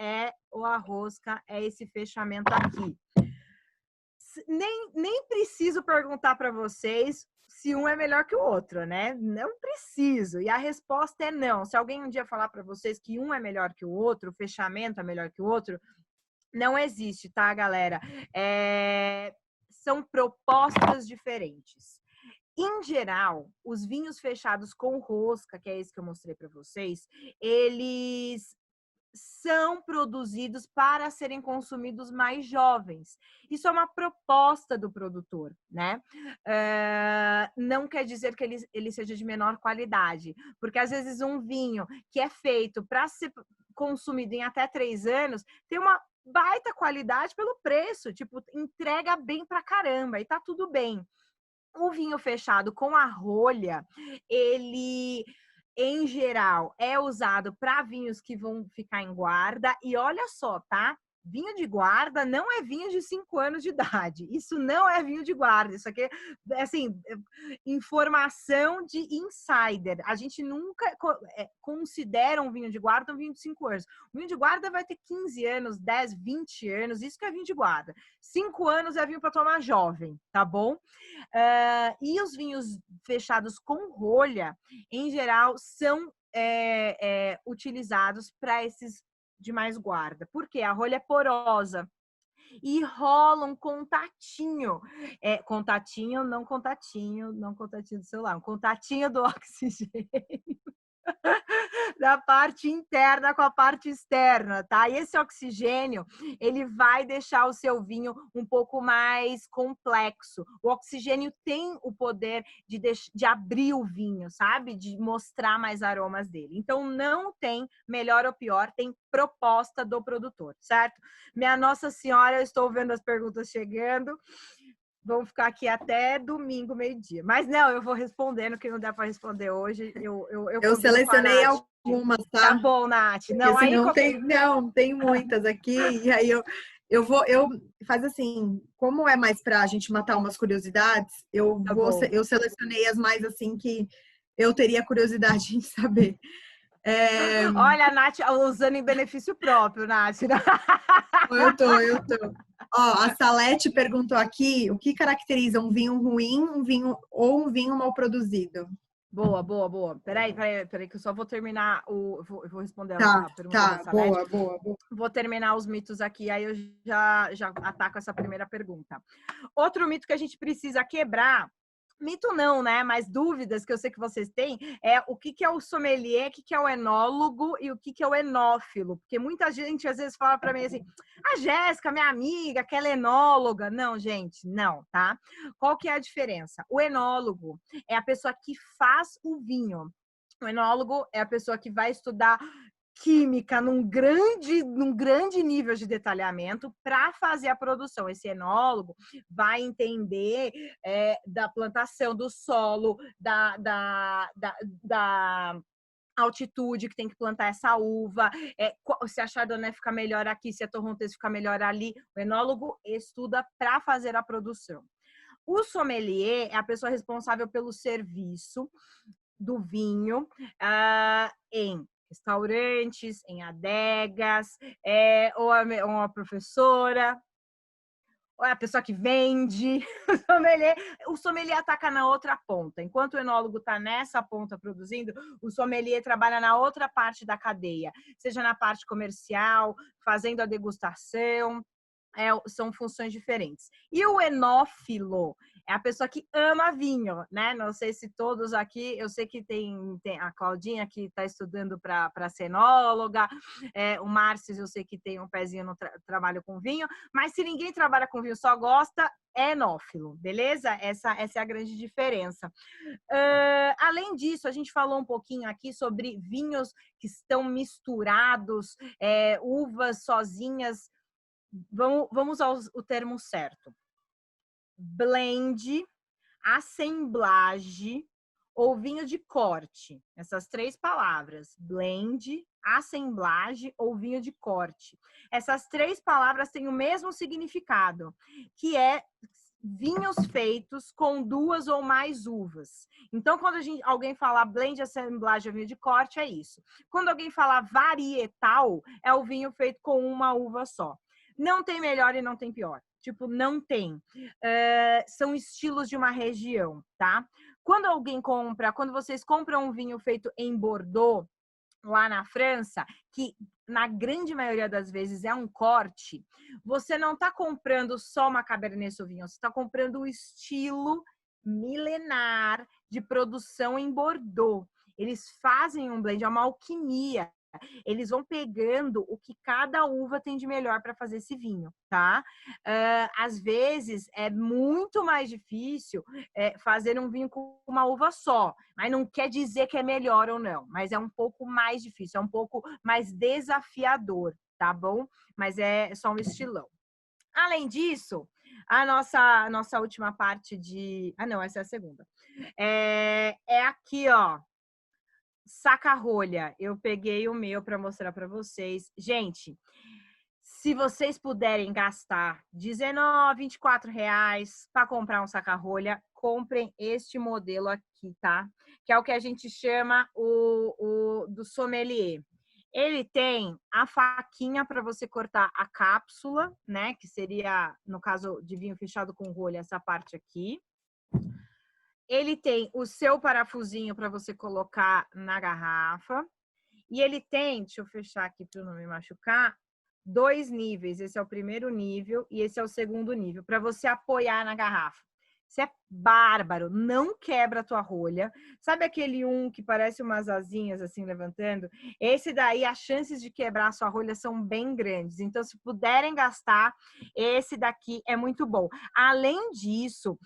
ou a rosca é esse fechamento aqui. Nem preciso perguntar para vocês se um é melhor que o outro, né? Não preciso. E a resposta é não. Se alguém um dia falar para vocês que um é melhor que o outro, o fechamento é melhor que o outro, não existe, tá, galera? São propostas diferentes. Em geral, os vinhos fechados com rosca, que é esse que eu mostrei para vocês, eles são produzidos para serem consumidos mais jovens. Isso é uma proposta do produtor, né? Não quer dizer que ele seja de menor qualidade, porque às vezes um vinho que é feito para ser consumido em até 3 anos tem uma baita qualidade pelo preço, tipo, entrega bem pra caramba e tá tudo bem. O vinho fechado com a rolha, ele, em geral, é usado para vinhos que vão ficar em guarda. E olha só, tá? Vinho de guarda não é vinho de 5 anos de idade. Isso não é vinho de guarda. Isso aqui é, assim, informação de insider. A gente nunca considera um vinho de guarda um vinho de 5 anos. O vinho de guarda vai ter 15 anos, 10, 20 anos. Isso que é vinho de guarda. 5 anos é vinho para tomar jovem, tá bom? E os vinhos fechados com rolha, em geral, são utilizados para esses de mais guarda. Por quê? A rolha é porosa e rola um contatinho. Contatinho, não contatinho do celular, um contatinho do oxigênio da parte interna com a parte externa, tá? E esse oxigênio, ele vai deixar o seu vinho um pouco mais complexo. O oxigênio tem o poder de abrir o vinho, sabe? De mostrar mais aromas dele. Então, não tem melhor ou pior, tem proposta do produtor, certo? Minha Nossa Senhora, eu estou vendo as perguntas chegando. Vamos ficar aqui até domingo, meio-dia. Mas não, eu vou respondendo, que não dá para responder hoje. Eu selecionei algumas, tá? Tá bom, Nath. Porque Não, aí senão tem muitas aqui. E aí eu faz assim, como é mais para a gente matar umas curiosidades, tá bom. eu selecionei as mais assim que eu teria curiosidade em saber. Olha, a Nath usando em benefício próprio, Nath. Eu tô. Ó, a Salete perguntou aqui o que caracteriza um vinho ruim, um vinho mal produzido. Boa. Peraí, que eu só vou terminar eu vou responder a pergunta da Salete. Boa. Vou terminar os mitos aqui, aí eu já ataco essa primeira pergunta. Outro mito que a gente precisa quebrar, mito não, né? Mas dúvidas que eu sei que vocês têm, é o que é o sommelier, o que é o enólogo e o que é o enófilo. Porque muita gente às vezes fala para mim assim, a Jéssica, minha amiga, aquela enóloga. Não, gente, não, tá? Qual que é a diferença? O enólogo é a pessoa que faz o vinho. O enólogo é a pessoa que vai estudar química num grande nível de detalhamento para fazer a produção. Esse enólogo vai entender da plantação, do solo, da altitude que tem que plantar essa uva, se a Chardonnay fica melhor aqui, se a Torrontés fica melhor ali. O enólogo estuda para fazer a produção. O sommelier é a pessoa responsável pelo serviço do vinho em restaurantes, em adegas, ou uma professora, ou a pessoa que vende. O sommelier ataca na outra ponta. Enquanto o enólogo está nessa ponta produzindo, o sommelier trabalha na outra parte da cadeia, seja na parte comercial, fazendo a degustação. São funções diferentes. E o enófilo é a pessoa que ama vinho, né? Não sei se todos aqui, eu sei que tem a Claudinha que está estudando para ser enóloga, o Márcio eu sei que tem um pezinho no trabalho com vinho, mas se ninguém trabalha com vinho, só gosta, é enófilo, beleza? Essa é a grande diferença. Além disso, a gente falou um pouquinho aqui sobre vinhos que estão misturados, uvas sozinhas. Vamos ao termo certo. Blend, assemblage ou vinho de corte. Essas três palavras. Blend, assemblage ou vinho de corte. Essas três palavras têm o mesmo significado, que é vinhos feitos com duas ou mais uvas. Então, quando alguém fala blend, assemblage ou vinho de corte, é isso. Quando alguém fala varietal, é o vinho feito com uma uva só. Não tem melhor e não tem pior. Tipo, não tem. São estilos de uma região, tá? Quando vocês compram um vinho feito em Bordeaux, lá na França, que na grande maioria das vezes é um corte, você não está comprando só uma Cabernet Sauvignon, você está comprando o estilo milenar de produção em Bordeaux. Eles fazem um blend, é uma alquimia. Eles vão pegando o que cada uva tem de melhor para fazer esse vinho, tá? Às vezes é muito mais difícil fazer um vinho com uma uva só, mas não quer dizer que é melhor ou não, mas é um pouco mais difícil, é um pouco mais desafiador, tá bom? Mas é só um estilão. Além disso, a nossa última parte de... não, essa é a segunda. É aqui, ó. Saca-rolha, eu peguei o meu para mostrar para vocês. Gente, se vocês puderem gastar R$19, R$24 para comprar um saca-rolha, comprem este modelo aqui, tá? Que é o que a gente chama do sommelier. Ele tem a faquinha para você cortar a cápsula, né? Que seria, no caso de vinho fechado com rolha, essa parte aqui. Ele tem o seu parafusinho para você colocar na garrafa. E ele tem, deixa eu fechar aqui para não me machucar, 2 níveis. Esse é o primeiro nível e esse é o segundo nível, para você apoiar na garrafa. Você é bárbaro, não quebra a tua rolha. Sabe aquele que parece umas asinhas assim levantando? Esse daí, as chances de quebrar a sua rolha são bem grandes. Então, se puderem gastar, esse daqui é muito bom. Além disso,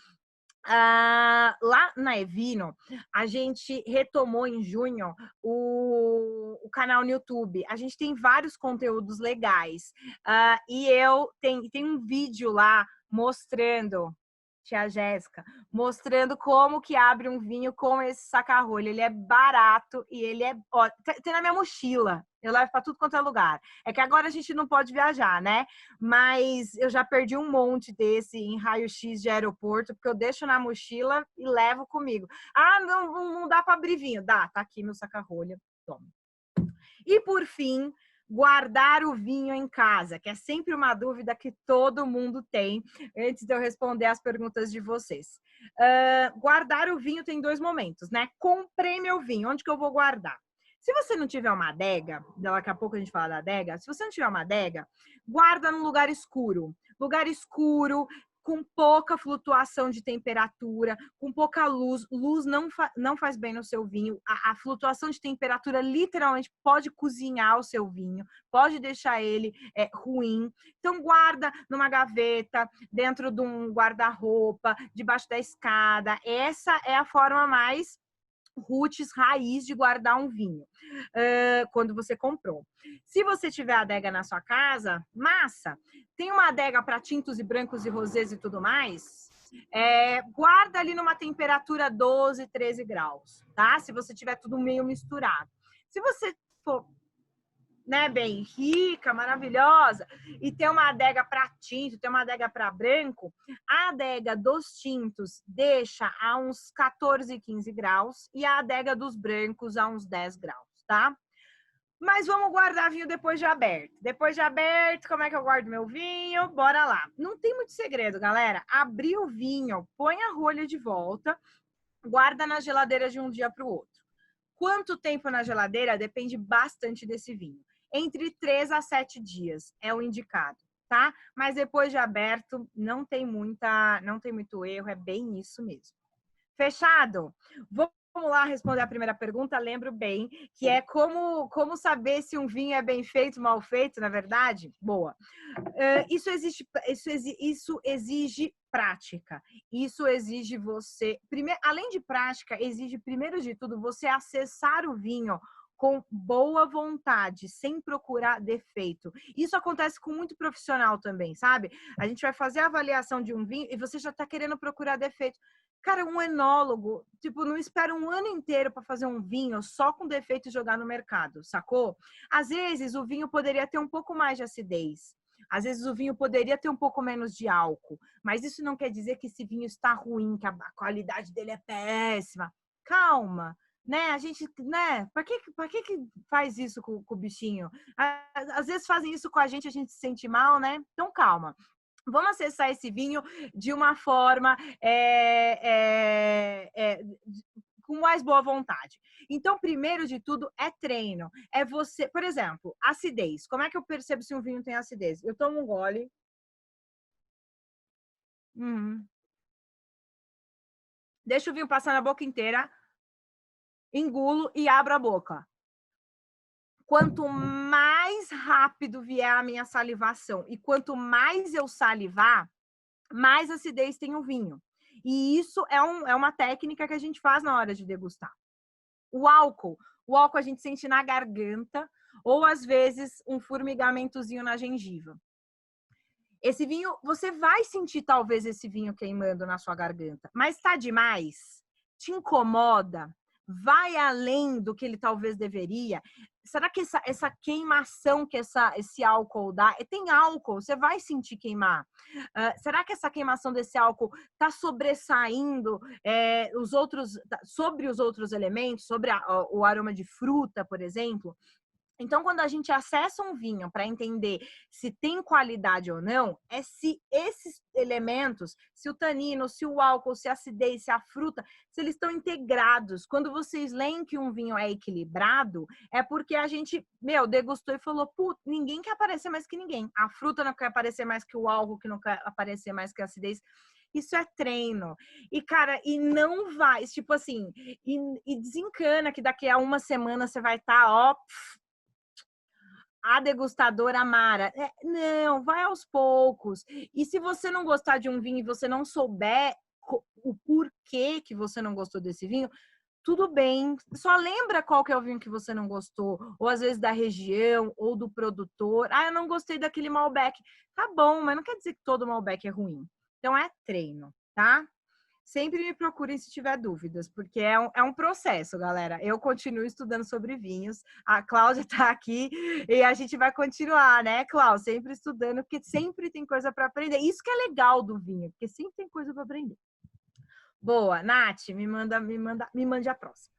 lá na Evino, a gente retomou em junho o canal no YouTube. A gente tem vários conteúdos legais. E tem um vídeo lá mostrando, tia Jéssica, mostrando como que abre um vinho com esse saca-rolha. Ele é barato e ele é... Ó, tem na minha mochila. Eu levo para tudo quanto é lugar. É que agora a gente não pode viajar, né? Mas eu já perdi um monte desse em raio-x de aeroporto, porque eu deixo na mochila e levo comigo. Não dá para abrir vinho. Dá, tá aqui meu saca-rolha. Toma. E por fim, guardar o vinho em casa, que é sempre uma dúvida que todo mundo tem, antes de eu responder as perguntas de vocês. Guardar o vinho tem 2 momentos, né? Comprei meu vinho, onde que eu vou guardar? Se você não tiver uma adega, daqui a pouco a gente fala da adega, se você não tiver uma adega, guarda num lugar escuro. Lugar escuro, com pouca flutuação de temperatura, com pouca luz. Luz não faz bem no seu vinho. A flutuação de temperatura literalmente pode cozinhar o seu vinho, pode deixar ele ruim. Então, guarda numa gaveta, dentro de um guarda-roupa, debaixo da escada. Essa é a forma mais roots, raiz de guardar um vinho, quando você comprou. Se você tiver adega na sua casa, massa! Tem uma adega para tintos e brancos e rosés e tudo mais, guarda ali numa temperatura 12, 13 graus, tá? Se você tiver tudo meio misturado. Se você for, né, bem rica, maravilhosa, e tem uma adega para tinto, tem uma adega para branco, a adega dos tintos deixa a uns 14, 15 graus e a adega dos brancos a uns 10 graus, tá? Mas vamos guardar vinho depois de aberto. Depois de aberto, como é que eu guardo meu vinho? Bora lá. Não tem muito segredo, galera. Abrir o vinho, põe a rolha de volta, guarda na geladeira de um dia para o outro. Quanto tempo na geladeira depende bastante desse vinho. Entre 3 a 7 dias é o indicado, tá? Mas depois de aberto, não tem muito erro, é bem isso mesmo. Fechado? Vamos lá responder a primeira pergunta. Lembro bem que é como saber se um vinho é bem feito, mal feito, na verdade? Boa. Isso exige prática. Isso exige você... além de prática, exige, primeiro de tudo, você acessar o vinho com boa vontade, sem procurar defeito. Isso acontece com muito profissional também, sabe? A gente vai fazer a avaliação de um vinho e você já está querendo procurar defeito. Cara, um enólogo, tipo, não espera um ano inteiro para fazer um vinho só com defeito e jogar no mercado, sacou? Às vezes, o vinho poderia ter um pouco mais de acidez. Às vezes, o vinho poderia ter um pouco menos de álcool. Mas isso não quer dizer que esse vinho está ruim, que a qualidade dele é péssima. Calma, né? A gente, né? Para que faz isso com o bichinho? Às vezes fazem isso com a gente se sente mal, né? Então, calma. Vamos acessar esse vinho de uma forma com mais boa vontade. Então, primeiro de tudo, é treino. É você, por exemplo, acidez. Como é que eu percebo se um vinho tem acidez? Eu tomo um gole. Deixa o vinho passar na boca inteira. Engulo e abro a boca. Quanto mais rápido vier a minha salivação e quanto mais eu salivar, mais acidez tem o vinho. E isso é uma técnica que a gente faz na hora de degustar. O álcool a gente sente na garganta ou, às vezes, um formigamentozinho na gengiva. Esse vinho, você vai sentir talvez esse vinho queimando na sua garganta, mas tá demais? Te incomoda? Vai além do que ele talvez deveria? Será que essa queimação que esse álcool dá... Tem álcool, você vai sentir queimar. Será que essa queimação desse álcool está sobressaindo sobre os outros elementos, sobre o aroma de fruta, por exemplo? Então, quando a gente acessa um vinho para entender se tem qualidade ou não, é se esses elementos, se o tanino, se o álcool, se a acidez, se a fruta, se eles estão integrados. Quando vocês leem que um vinho é equilibrado, é porque a gente, degustou e falou, putz, ninguém quer aparecer mais que ninguém. A fruta não quer aparecer mais que o álcool, que não quer aparecer mais que a acidez. Isso é treino. E, cara, e não vai, tipo assim, e desencana que daqui a uma semana você vai estar, ó, a degustadora Mara. Não, vai aos poucos. E se você não gostar de um vinho e você não souber o porquê que você não gostou desse vinho, tudo bem. Só lembra qual que é o vinho que você não gostou. Ou às vezes da região, ou do produtor. Ah, eu não gostei daquele Malbec. Tá bom, mas não quer dizer que todo Malbec é ruim. Então é treino, tá? Sempre me procurem se tiver dúvidas, porque é um processo, galera. Eu continuo estudando sobre vinhos. A Cláudia está aqui e a gente vai continuar, né, Cláudia? Sempre estudando, porque sempre tem coisa para aprender. Isso que é legal do vinho, porque sempre tem coisa para aprender. Boa, Nath, me mande a próxima.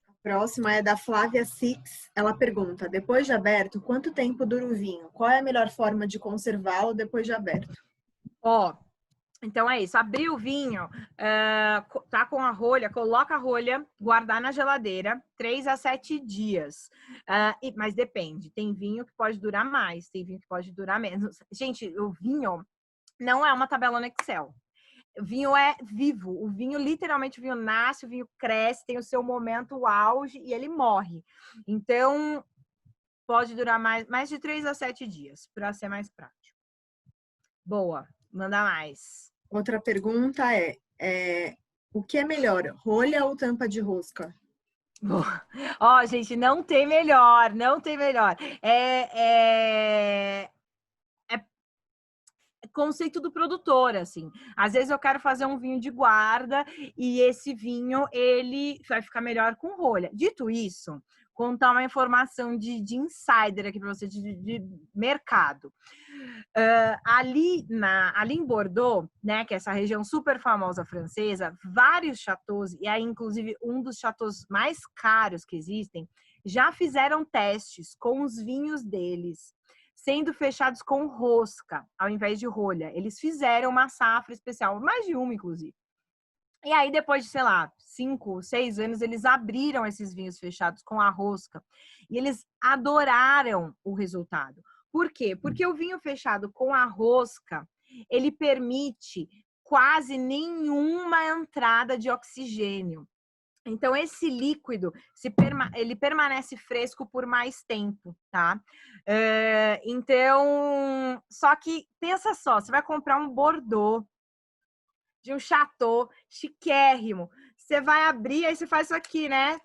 A próxima é da Flávia Six. Ela pergunta: depois de aberto, quanto tempo dura o vinho? Qual é a melhor forma de conservá-lo depois de aberto? Ó, então é isso, abrir o vinho, tá com a rolha, coloca a rolha, guardar na geladeira, 3 a 7 dias. Mas depende, tem vinho que pode durar mais, tem vinho que pode durar menos. Gente, o vinho não é uma tabela no Excel. O vinho é vivo, o vinho, literalmente, o vinho nasce, o vinho cresce, tem o seu momento, o auge, e ele morre. Então, pode durar mais de 3 a 7 dias, para ser mais prático. Boa, manda mais. Outra pergunta é o que é melhor, rolha ou tampa de rosca? Ó, gente, não tem melhor, não tem melhor. É conceito do produtor, assim. Às vezes eu quero fazer um vinho de guarda e esse vinho, ele vai ficar melhor com rolha. Dito isso, contar uma informação de insider aqui para você, de mercado. Ali em Bordeaux, né, que é essa região super famosa francesa, vários chateaus, e aí inclusive um dos chateaus mais caros que existem, já fizeram testes com os vinhos deles, sendo fechados com rosca, ao invés de rolha. Eles fizeram uma safra especial, mais de uma, inclusive. E aí, depois de, sei lá, 5, 6 anos, eles abriram esses vinhos fechados com a rosca. E eles adoraram o resultado. Por quê? Porque o vinho fechado com a rosca, ele permite quase nenhuma entrada de oxigênio. Então, esse líquido, ele permanece fresco por mais tempo, tá? Então, só que, pensa só, você vai comprar um Bordeaux de um chateau chiquérrimo. Você vai abrir, aí você faz isso aqui, né?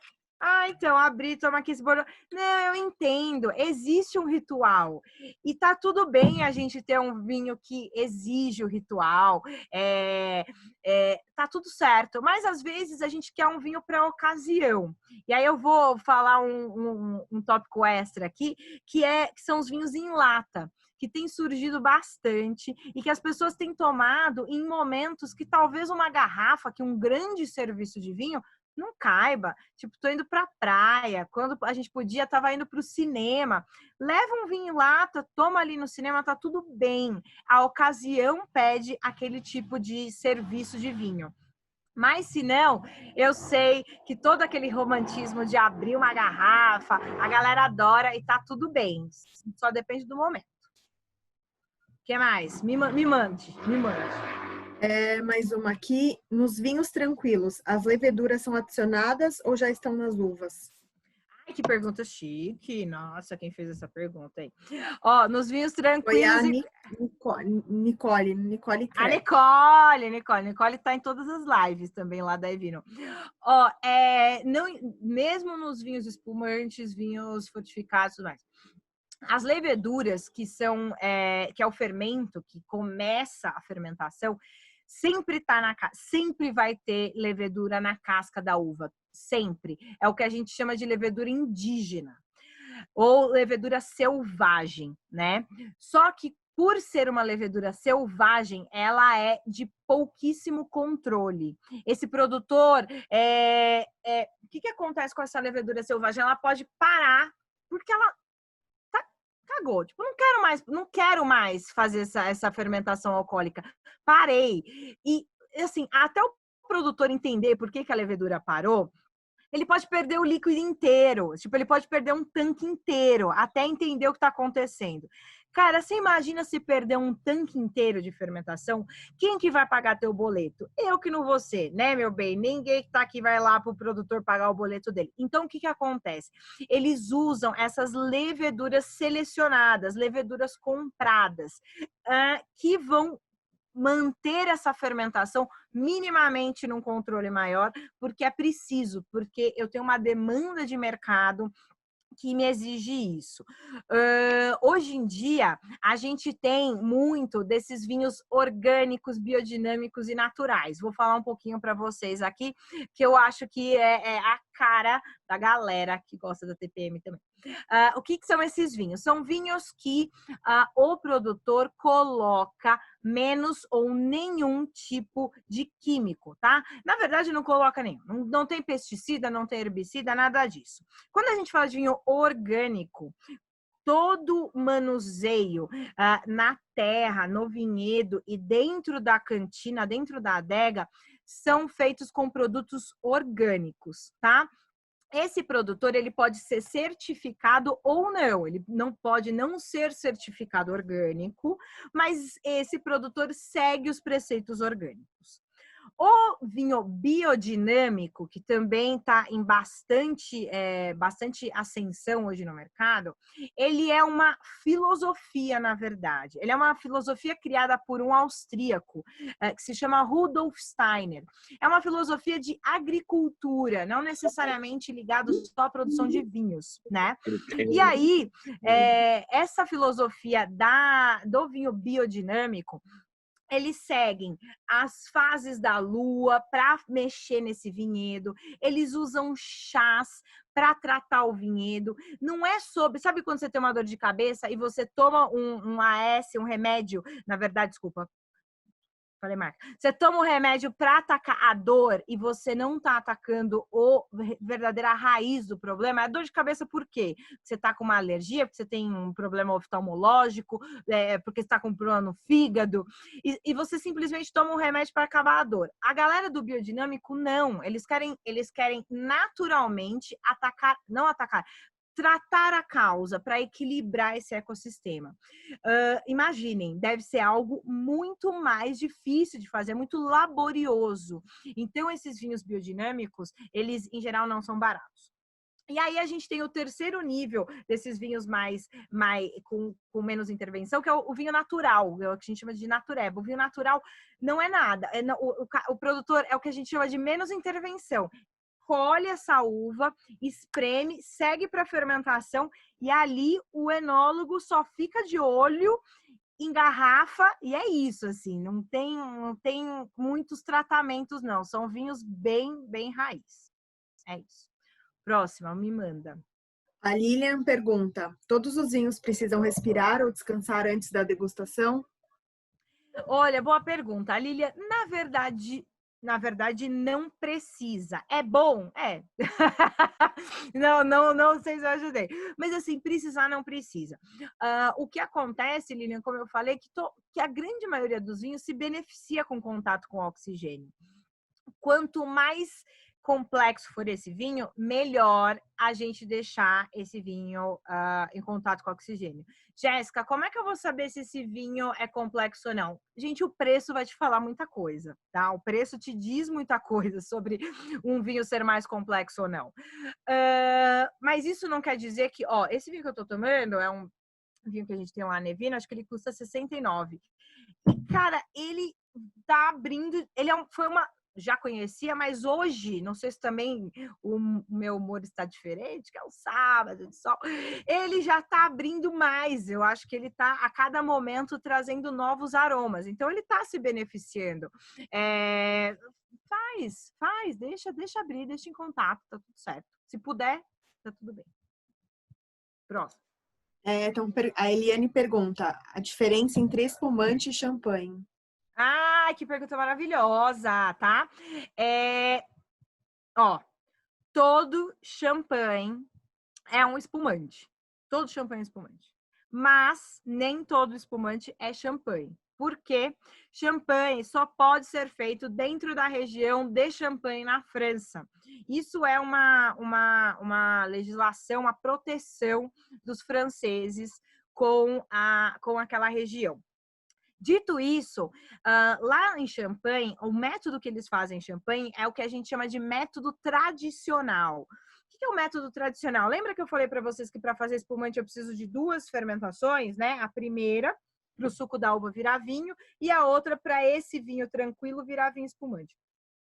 Ah, então, abri, toma aqui esse Bordeaux. Não, eu entendo, existe um ritual. E tá tudo bem a gente ter um vinho que exige o ritual, tá tudo certo. Mas, às vezes, a gente quer um vinho para ocasião. E aí eu vou falar um tópico extra aqui, que são os vinhos em lata, que tem surgido bastante e que as pessoas têm tomado em momentos que talvez uma garrafa, que um grande serviço de vinho, não caiba. Tipo, tô indo pra praia, quando a gente podia, tava indo pro cinema. Leva um vinho em lata, toma ali no cinema, tá tudo bem. A ocasião pede aquele tipo de serviço de vinho. Mas se não, eu sei que todo aquele romantismo de abrir uma garrafa, a galera adora e tá tudo bem. Só depende do momento. O que mais? Me mande. Mais uma aqui. Nos vinhos tranquilos, as leveduras são adicionadas ou já estão nas uvas? Ai, que pergunta chique. Nossa, quem fez essa pergunta aí? Ó, nos vinhos tranquilos... Foi a Nicole. A Nicole tá em todas as lives também lá da Evino. Ó, não, mesmo nos vinhos espumantes, vinhos fortificados e tudo mais, as leveduras, que é o fermento que começa a fermentação, sempre vai ter levedura na casca da uva, sempre. É o que a gente chama de levedura indígena ou levedura selvagem, né? Só que por ser uma levedura selvagem, ela é de pouquíssimo controle. Esse produtor, o que acontece com essa levedura selvagem? Ela pode parar porque ela cagou. Tipo, não quero mais fazer essa fermentação alcoólica. Parei. E, assim, até o produtor entender por que a levedura parou, ele pode perder o líquido inteiro. Tipo, ele pode perder um tanque inteiro até entender o que está acontecendo. Cara, você imagina se perder um tanque inteiro de fermentação? Quem que vai pagar teu boleto? Eu que não vou ser, né, meu bem? Ninguém que tá aqui vai lá pro produtor pagar o boleto dele. Então, o que que acontece? Eles usam essas leveduras selecionadas, leveduras compradas, que vão manter essa fermentação minimamente num controle maior, porque é preciso, porque eu tenho uma demanda de mercado que me exige isso. Hoje em dia, a gente tem muito desses vinhos orgânicos, biodinâmicos e naturais. Vou falar um pouquinho para vocês aqui, que eu acho que é a cara da galera que gosta da TPM também. O que são esses vinhos? São vinhos que o produtor coloca menos ou nenhum tipo de químico, tá? Na verdade, não coloca nenhum. Não tem pesticida, não tem herbicida, nada disso. Quando a gente fala de vinho orgânico, todo manuseio na terra, no vinhedo e dentro da cantina, dentro da adega, são feitos com produtos orgânicos, tá? Esse produtor, ele pode ser certificado ou não, ele não pode não ser certificado orgânico, mas esse produtor segue os preceitos orgânicos. O vinho biodinâmico, que também está em bastante ascensão hoje no mercado, ele é uma filosofia, na verdade. Ele é uma filosofia criada por um austríaco, que se chama Rudolf Steiner. É uma filosofia de agricultura, não necessariamente ligado só à produção de vinhos, né? E aí, essa filosofia do vinho biodinâmico, eles seguem as fases da lua para mexer nesse vinhedo, eles usam chás para tratar o vinhedo. Não é sobre, sabe quando você tem uma dor de cabeça e você toma um AS, um remédio, na verdade, desculpa, falei marca. Você toma um remédio para atacar a dor e você não está atacando a verdadeira raiz do problema. É a dor de cabeça por quê? Você está com uma alergia, porque você tem um problema oftalmológico, porque você está com um problema no fígado, e você simplesmente toma um remédio para acabar a dor. A galera do biodinâmico, não. Eles querem naturalmente tratar a causa para equilibrar esse ecossistema. Imaginem, deve ser algo muito mais difícil de fazer, muito laborioso. Então, esses vinhos biodinâmicos, eles, em geral, não são baratos. E aí a gente tem o terceiro nível desses vinhos com menos intervenção, que é o vinho natural, é o que a gente chama de natureba. O vinho natural não é nada. O produtor é o que a gente chama de menos intervenção. Colhe essa uva, espreme, segue para fermentação e ali o enólogo só fica de olho, engarrafa e é isso, assim, não tem muitos tratamentos não, são vinhos bem raiz. É isso. Próxima, me manda. A Lilian pergunta: todos os vinhos precisam respirar ou descansar antes da degustação? Olha, boa pergunta. A Lilian, na verdade, não precisa. É bom? É. Não sei se eu ajudei. Mas, assim, precisar não precisa. O que acontece, Lilian, como eu falei, que a grande maioria dos vinhos se beneficia com contato com oxigênio. Quanto mais complexo for esse vinho, melhor a gente deixar esse vinho em contato com oxigênio. Jéssica, como é que eu vou saber se esse vinho é complexo ou não? Gente, o preço vai te falar muita coisa, tá? O preço te diz muita coisa sobre um vinho ser mais complexo ou não. Mas isso não quer dizer que, esse vinho que eu tô tomando é um vinho que a gente tem lá na Nevina, acho que ele custa 69. E, cara, ele tá abrindo, já conhecia, mas hoje, não sei se também o meu humor está diferente, que é o sábado de sol, ele já está abrindo mais. Eu acho que ele está a cada momento trazendo novos aromas. Então ele está se beneficiando. Faz, deixa abrir, deixa em contato, tá tudo certo. Se puder, tá tudo bem. Próximo. Então, a Eliane pergunta: a diferença entre espumante e champanhe? Que pergunta maravilhosa, tá? Todo champanhe é um espumante. Todo champanhe é espumante. Mas nem todo espumante é champanhe. Por quê? Champanhe só pode ser feito dentro da região de Champagne, na França. Isso é uma legislação, uma proteção dos franceses com aquela região. Dito isso, lá em Champagne, o método que eles fazem em Champagne é o que a gente chama de método tradicional. O que é o método tradicional? Lembra que eu falei para vocês que para fazer espumante eu preciso de 2 fermentações, né? A primeira para o suco da uva virar vinho e a outra para esse vinho tranquilo virar vinho espumante.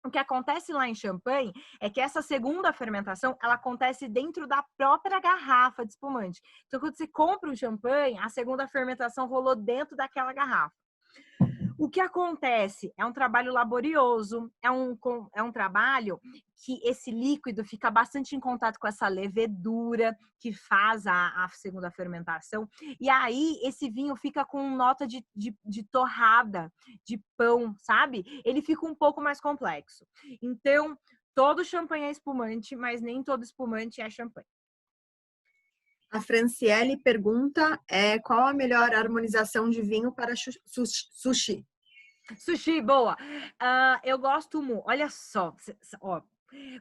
O que acontece lá em Champagne é que essa segunda fermentação, ela acontece dentro da própria garrafa de espumante. Então, quando você compra um champanhe, a segunda fermentação rolou dentro daquela garrafa. O que acontece? É um trabalho laborioso, é um trabalho que esse líquido fica bastante em contato com essa levedura que faz a segunda fermentação. E aí, esse vinho fica com nota de torrada, de pão, sabe? Ele fica um pouco mais complexo. Então, todo champanhe é espumante, mas nem todo espumante é champanhe. A Franciele pergunta qual a melhor harmonização de vinho para sushi? Sushi, boa. Eu gosto muito. Olha só, ó.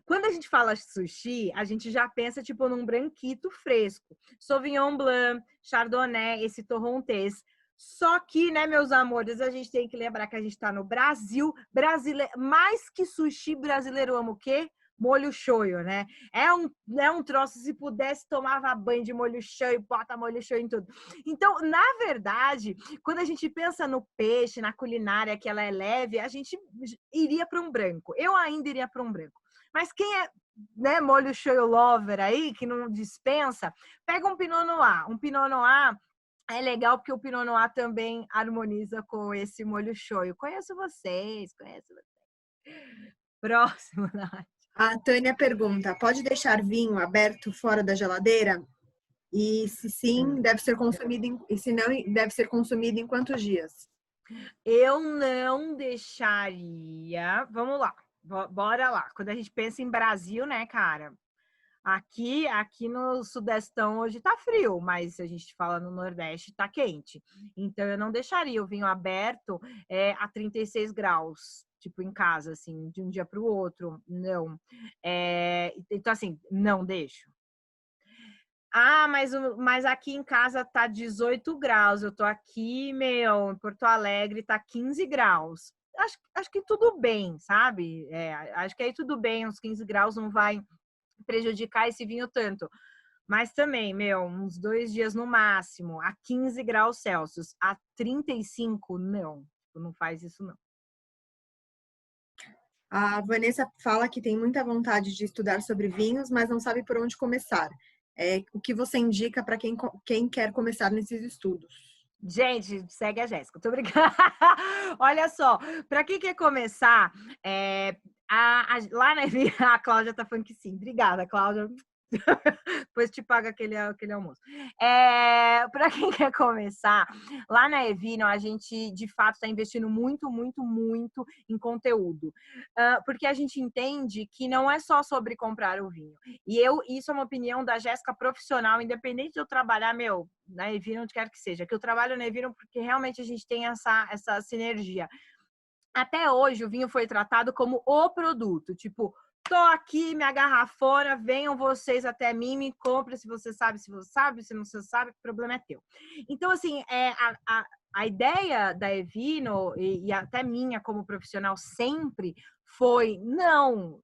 Quando a gente fala sushi, a gente já pensa tipo num branquito fresco. Sauvignon Blanc, Chardonnay, esse torrontés. Só que, né, meus amores, a gente tem que lembrar que a gente tá no Brasil. Mais que sushi, brasileiro ama o quê? Molho shoyu, né? É um troço, se pudesse, tomava banho de molho shoyu, bota molho shoyu em tudo. Então, na verdade, quando a gente pensa no peixe, na culinária, que ela é leve, a gente iria para um branco. Eu ainda iria para um branco. Mas quem é, né, molho shoyu lover aí, que não dispensa, pega um Pinot Noir. Um Pinot Noir é legal porque o Pinot Noir também harmoniza com esse molho shoyu. Conheço vocês. Próximo, Nath. A Tânia pergunta, pode deixar vinho aberto fora da geladeira? E se sim, deve ser consumido e se não, deve ser consumido em quantos dias? Eu não deixaria. Vamos lá, bora lá. Quando a gente pensa em Brasil, né, cara? Aqui no Sudestão hoje tá frio, mas se a gente fala no Nordeste, tá quente. Então eu não deixaria o vinho aberto a 36 graus, tipo em casa, assim, de um dia para o outro. Não. Então, assim, não deixo. Ah, mas aqui em casa tá 18 graus. Eu tô aqui, em Porto Alegre, tá 15 graus. Acho que tudo bem, sabe? Acho que aí tudo bem, uns 15 graus não vai prejudicar esse vinho tanto. Mas também, uns 2 dias no máximo, a 15 graus Celsius. A 35, não. Não faz isso, não. A Vanessa fala que tem muita vontade de estudar sobre vinhos, mas não sabe por onde começar. O que você indica para quem quer começar nesses estudos? Gente, segue a Jéssica. Tô brincando. Olha só, para quem quer começar, lá na a Cláudia tá falando que sim. Obrigada, Cláudia. Depois te paga aquele almoço. Para quem quer começar, lá na Evino, a gente de fato está investindo muito, muito, muito em conteúdo. Porque a gente entende que não é só sobre comprar o vinho. E isso é uma opinião da Jéssica profissional, independente de eu trabalhar, na Evino, onde quer que seja, que eu trabalho na Evino porque realmente a gente tem essa sinergia. Até hoje, o vinho foi tratado como o produto, tipo, tô aqui, minha garrafona, venham vocês até mim, me comprem se você sabe, se não você sabe, o problema é teu. Então, assim, a ideia da Evino, e até minha como profissional sempre, foi, não,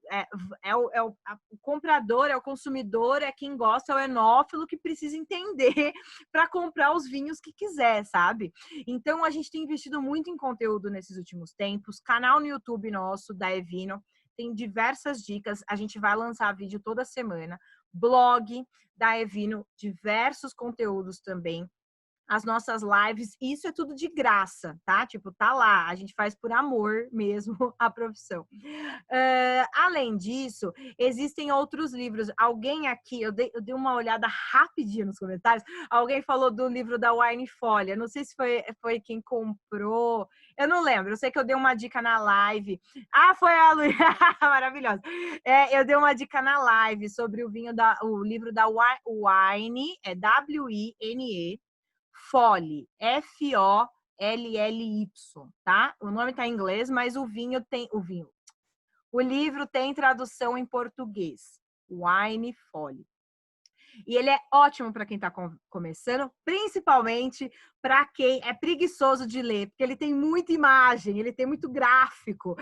o comprador, é o consumidor, é quem gosta, é o enófilo que precisa entender para comprar os vinhos que quiser, sabe? Então, a gente tem investido muito em conteúdo nesses últimos tempos, canal no YouTube nosso, da Evino, tem diversas dicas, a gente vai lançar vídeo toda semana, blog da Evino, diversos conteúdos também, as nossas lives, isso é tudo de graça, tá? Tipo, tá lá, a gente faz por amor mesmo a profissão. Além disso, existem outros livros. Alguém aqui, eu dei uma olhada rapidinho nos comentários, alguém falou do livro da Wine Folha, não sei se foi quem comprou, eu não lembro, eu sei que eu dei uma dica na live. Ah, foi a Luísa, maravilhosa. Eu dei uma dica na live sobre o livro da Wine, é W-I-N-E, Folly, Folly, tá? O nome tá em inglês, mas o livro tem tradução em português. Wine Folly. E ele é ótimo para quem está começando, principalmente para quem é preguiçoso de ler, porque ele tem muita imagem, ele tem muito gráfico.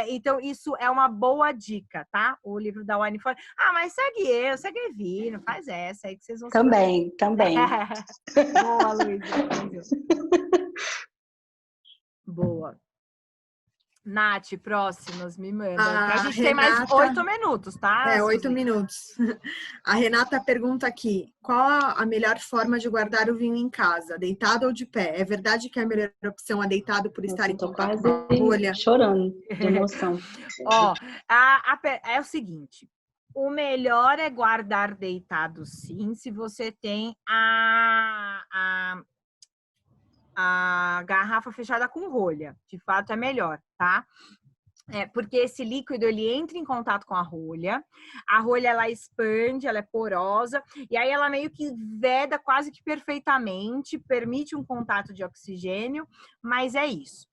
Então, isso é uma boa dica, tá? O livro da Wine for... mas segue a Evi, não faz essa aí que vocês vão... Também. Boa, Luísa. Boa. Nath, próximas, me manda. A gente tem mais 8 minutos, tá? 8 minutos. A Renata pergunta aqui, qual a melhor forma de guardar o vinho em casa, deitado ou de pé? É verdade que a melhor opção é deitado por estar em contato com a rolha? Chorando de emoção. É o seguinte, o melhor é guardar deitado, sim, se você tem a garrafa fechada com rolha. De fato, é melhor, tá? Porque esse líquido, ele entra em contato com a rolha ela expande, ela é porosa, e aí ela meio que veda quase que perfeitamente, permite um contato de oxigênio, mas é isso.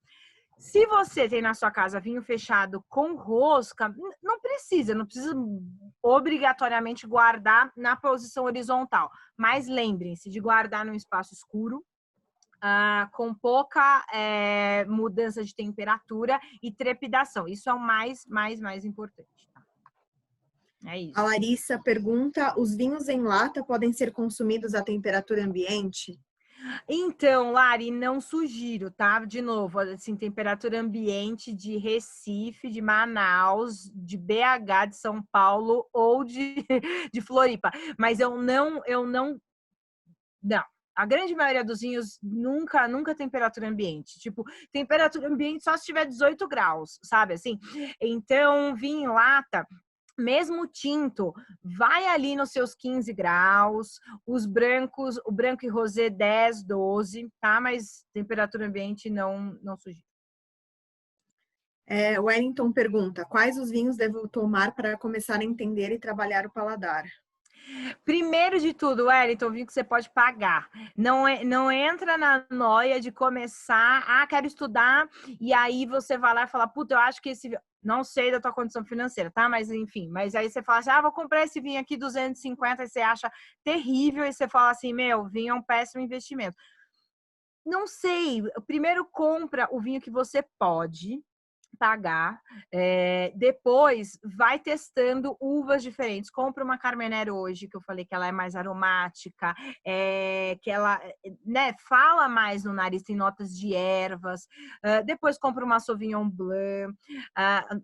Se você tem na sua casa vinho fechado com rosca, não precisa obrigatoriamente guardar na posição horizontal, mas lembrem-se de guardar num espaço escuro, com pouca mudança de temperatura e trepidação. Isso é o mais importante. Tá? É isso. A Larissa pergunta, os vinhos em lata podem ser consumidos a temperatura ambiente? Então, Lari, não sugiro, tá? De novo, assim, temperatura ambiente de Recife, de Manaus, de BH, de São Paulo ou de Floripa. Mas eu não. A grande maioria dos vinhos nunca temperatura ambiente. Tipo, temperatura ambiente só se tiver 18 graus, sabe assim? Então, vinho em lata, mesmo tinto, vai ali nos seus 15 graus. Os brancos, o branco e rosé 10, 12, tá? Mas temperatura ambiente não sugiro. O Wellington pergunta, quais os vinhos devo tomar para começar a entender e trabalhar o paladar? Primeiro de tudo, Wellington, vinho que você pode pagar. Não entra na noia de começar, quero estudar, e aí você vai lá e fala, puta, eu acho que esse... Não sei da tua condição financeira, tá? Mas enfim, mas aí você fala assim, vou comprar esse vinho aqui 250, e você acha terrível, e você fala assim, meu, vinho é um péssimo investimento. Não sei, primeiro compra o vinho que você pode pagar, depois vai testando uvas diferentes. Compra uma Carmenère hoje, que eu falei que ela é mais aromática, que ela, né, fala mais no nariz, tem notas de ervas. Depois compra uma Sauvignon Blanc.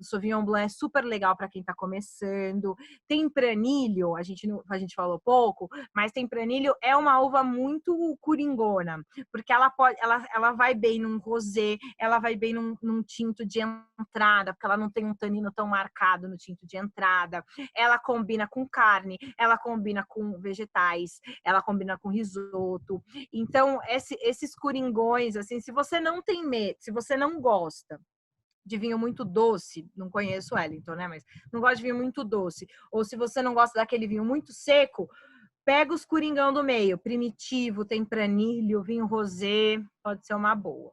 Sauvignon Blanc é super legal para quem está começando. Tempranillo, a gente falou pouco, mas Tempranillo é uma uva muito coringona, porque ela vai bem num rosé, ela vai bem num tinto de entrada, porque ela não tem um tanino tão marcado no tinto de entrada. Ela combina com carne, ela combina com vegetais, ela combina com risoto. Então, esses coringões, assim, se você não tem medo, se você não gosta de vinho muito doce, não conheço Wellington, né? Mas não gosta de vinho muito doce, ou se você não gosta daquele vinho muito seco, pega os coringão do meio, Primitivo, Tempranillo, vinho rosé, pode ser uma boa.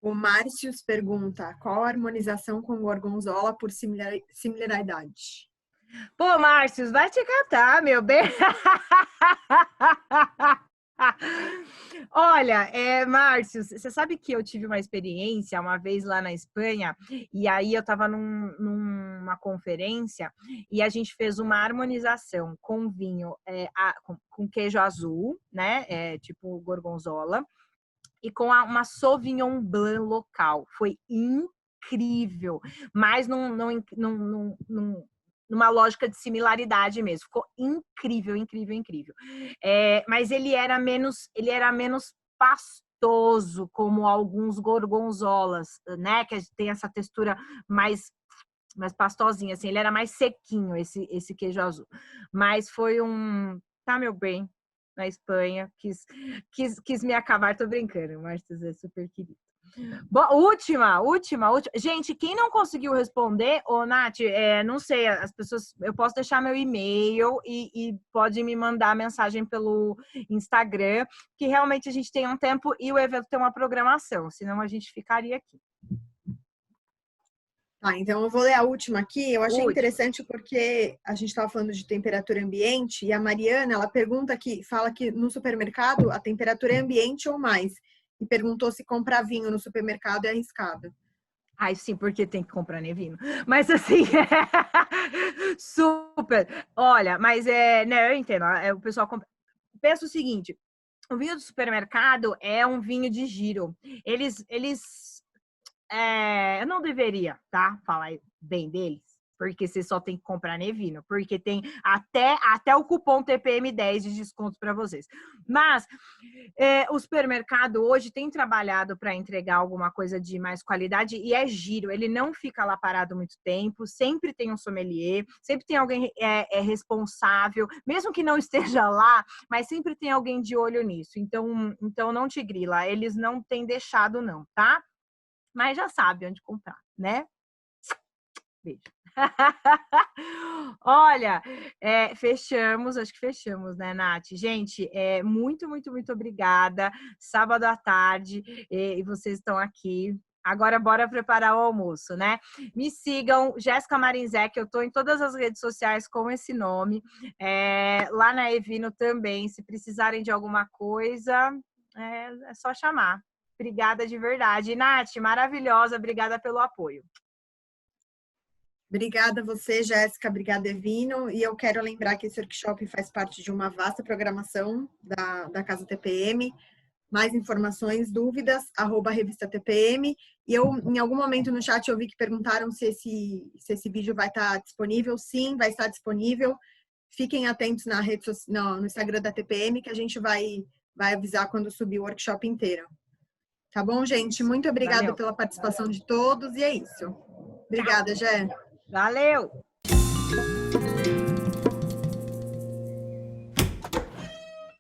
O Márcios pergunta, qual a harmonização com gorgonzola por similaridade? Pô, Márcios, vai te catar, meu bem. Olha, Márcios, você sabe que eu tive uma experiência uma vez lá na Espanha, e aí eu estava numa conferência e a gente fez uma harmonização com vinho, com queijo azul, né? Tipo gorgonzola, e com uma Sauvignon Blanc local. Foi incrível, mas numa lógica de similaridade mesmo. Ficou incrível. Mas ele era menos pastoso, como alguns gorgonzolas, né? Que tem essa textura mais pastosinha, assim. Ele era mais sequinho, esse queijo azul. Mas foi tá, meu bem, na Espanha, quis me acabar, tô brincando, o Márcio é super querido. Bom, última. Gente, quem não conseguiu responder, Nath, não sei, as pessoas, eu posso deixar meu e-mail e pode me mandar mensagem pelo Instagram, que realmente a gente tem um tempo e o evento tem uma programação, senão a gente ficaria aqui. Tá, então eu vou ler a última aqui. Eu achei Última. interessante porque a gente estava falando de temperatura ambiente e a Mariana, ela pergunta aqui, fala que no supermercado a temperatura é ambiente ou mais. E perguntou se comprar vinho no supermercado é arriscado. Ai, sim, porque tem que comprar Nevino. Mas assim, super. Olha, mas né, eu entendo. O pessoal compra. Pensa o seguinte: o vinho do supermercado é um vinho de giro. Eu não deveria, tá? Falar bem deles, porque você só tem que comprar Nevino, porque tem até o cupom TPM10 de desconto para vocês. Mas o supermercado hoje tem trabalhado para entregar alguma coisa de mais qualidade e é giro, ele não fica lá parado muito tempo, sempre tem um sommelier, sempre tem alguém responsável, mesmo que não esteja lá, mas sempre tem alguém de olho nisso. Então não te grila, eles não têm deixado não, tá? Mas já sabe onde comprar, né? Beijo. Olha, fechamos, acho que fechamos, né, Nath? Gente, muito, muito, muito obrigada. Sábado à tarde, e vocês estão aqui. Agora, bora preparar o almoço, né? Me sigam, Jéssica Marinzec, eu estou em todas as redes sociais com esse nome. Lá na Evino também, se precisarem de alguma coisa, é só chamar. Obrigada de verdade. Nath, maravilhosa, obrigada pelo apoio. Obrigada a você, Jéssica. Obrigada, Evino. E eu quero lembrar que esse workshop faz parte de uma vasta programação da Casa TPM. Mais informações, dúvidas, @revista TPM. E eu, em algum momento no chat, eu vi que perguntaram se esse vídeo vai estar disponível. Sim, vai estar disponível. Fiquem atentos no Instagram da TPM, que a gente vai avisar quando subir o workshop inteiro. Tá bom, gente? Muito obrigada pela participação de todos. E é isso. Obrigada, Jé. Valeu!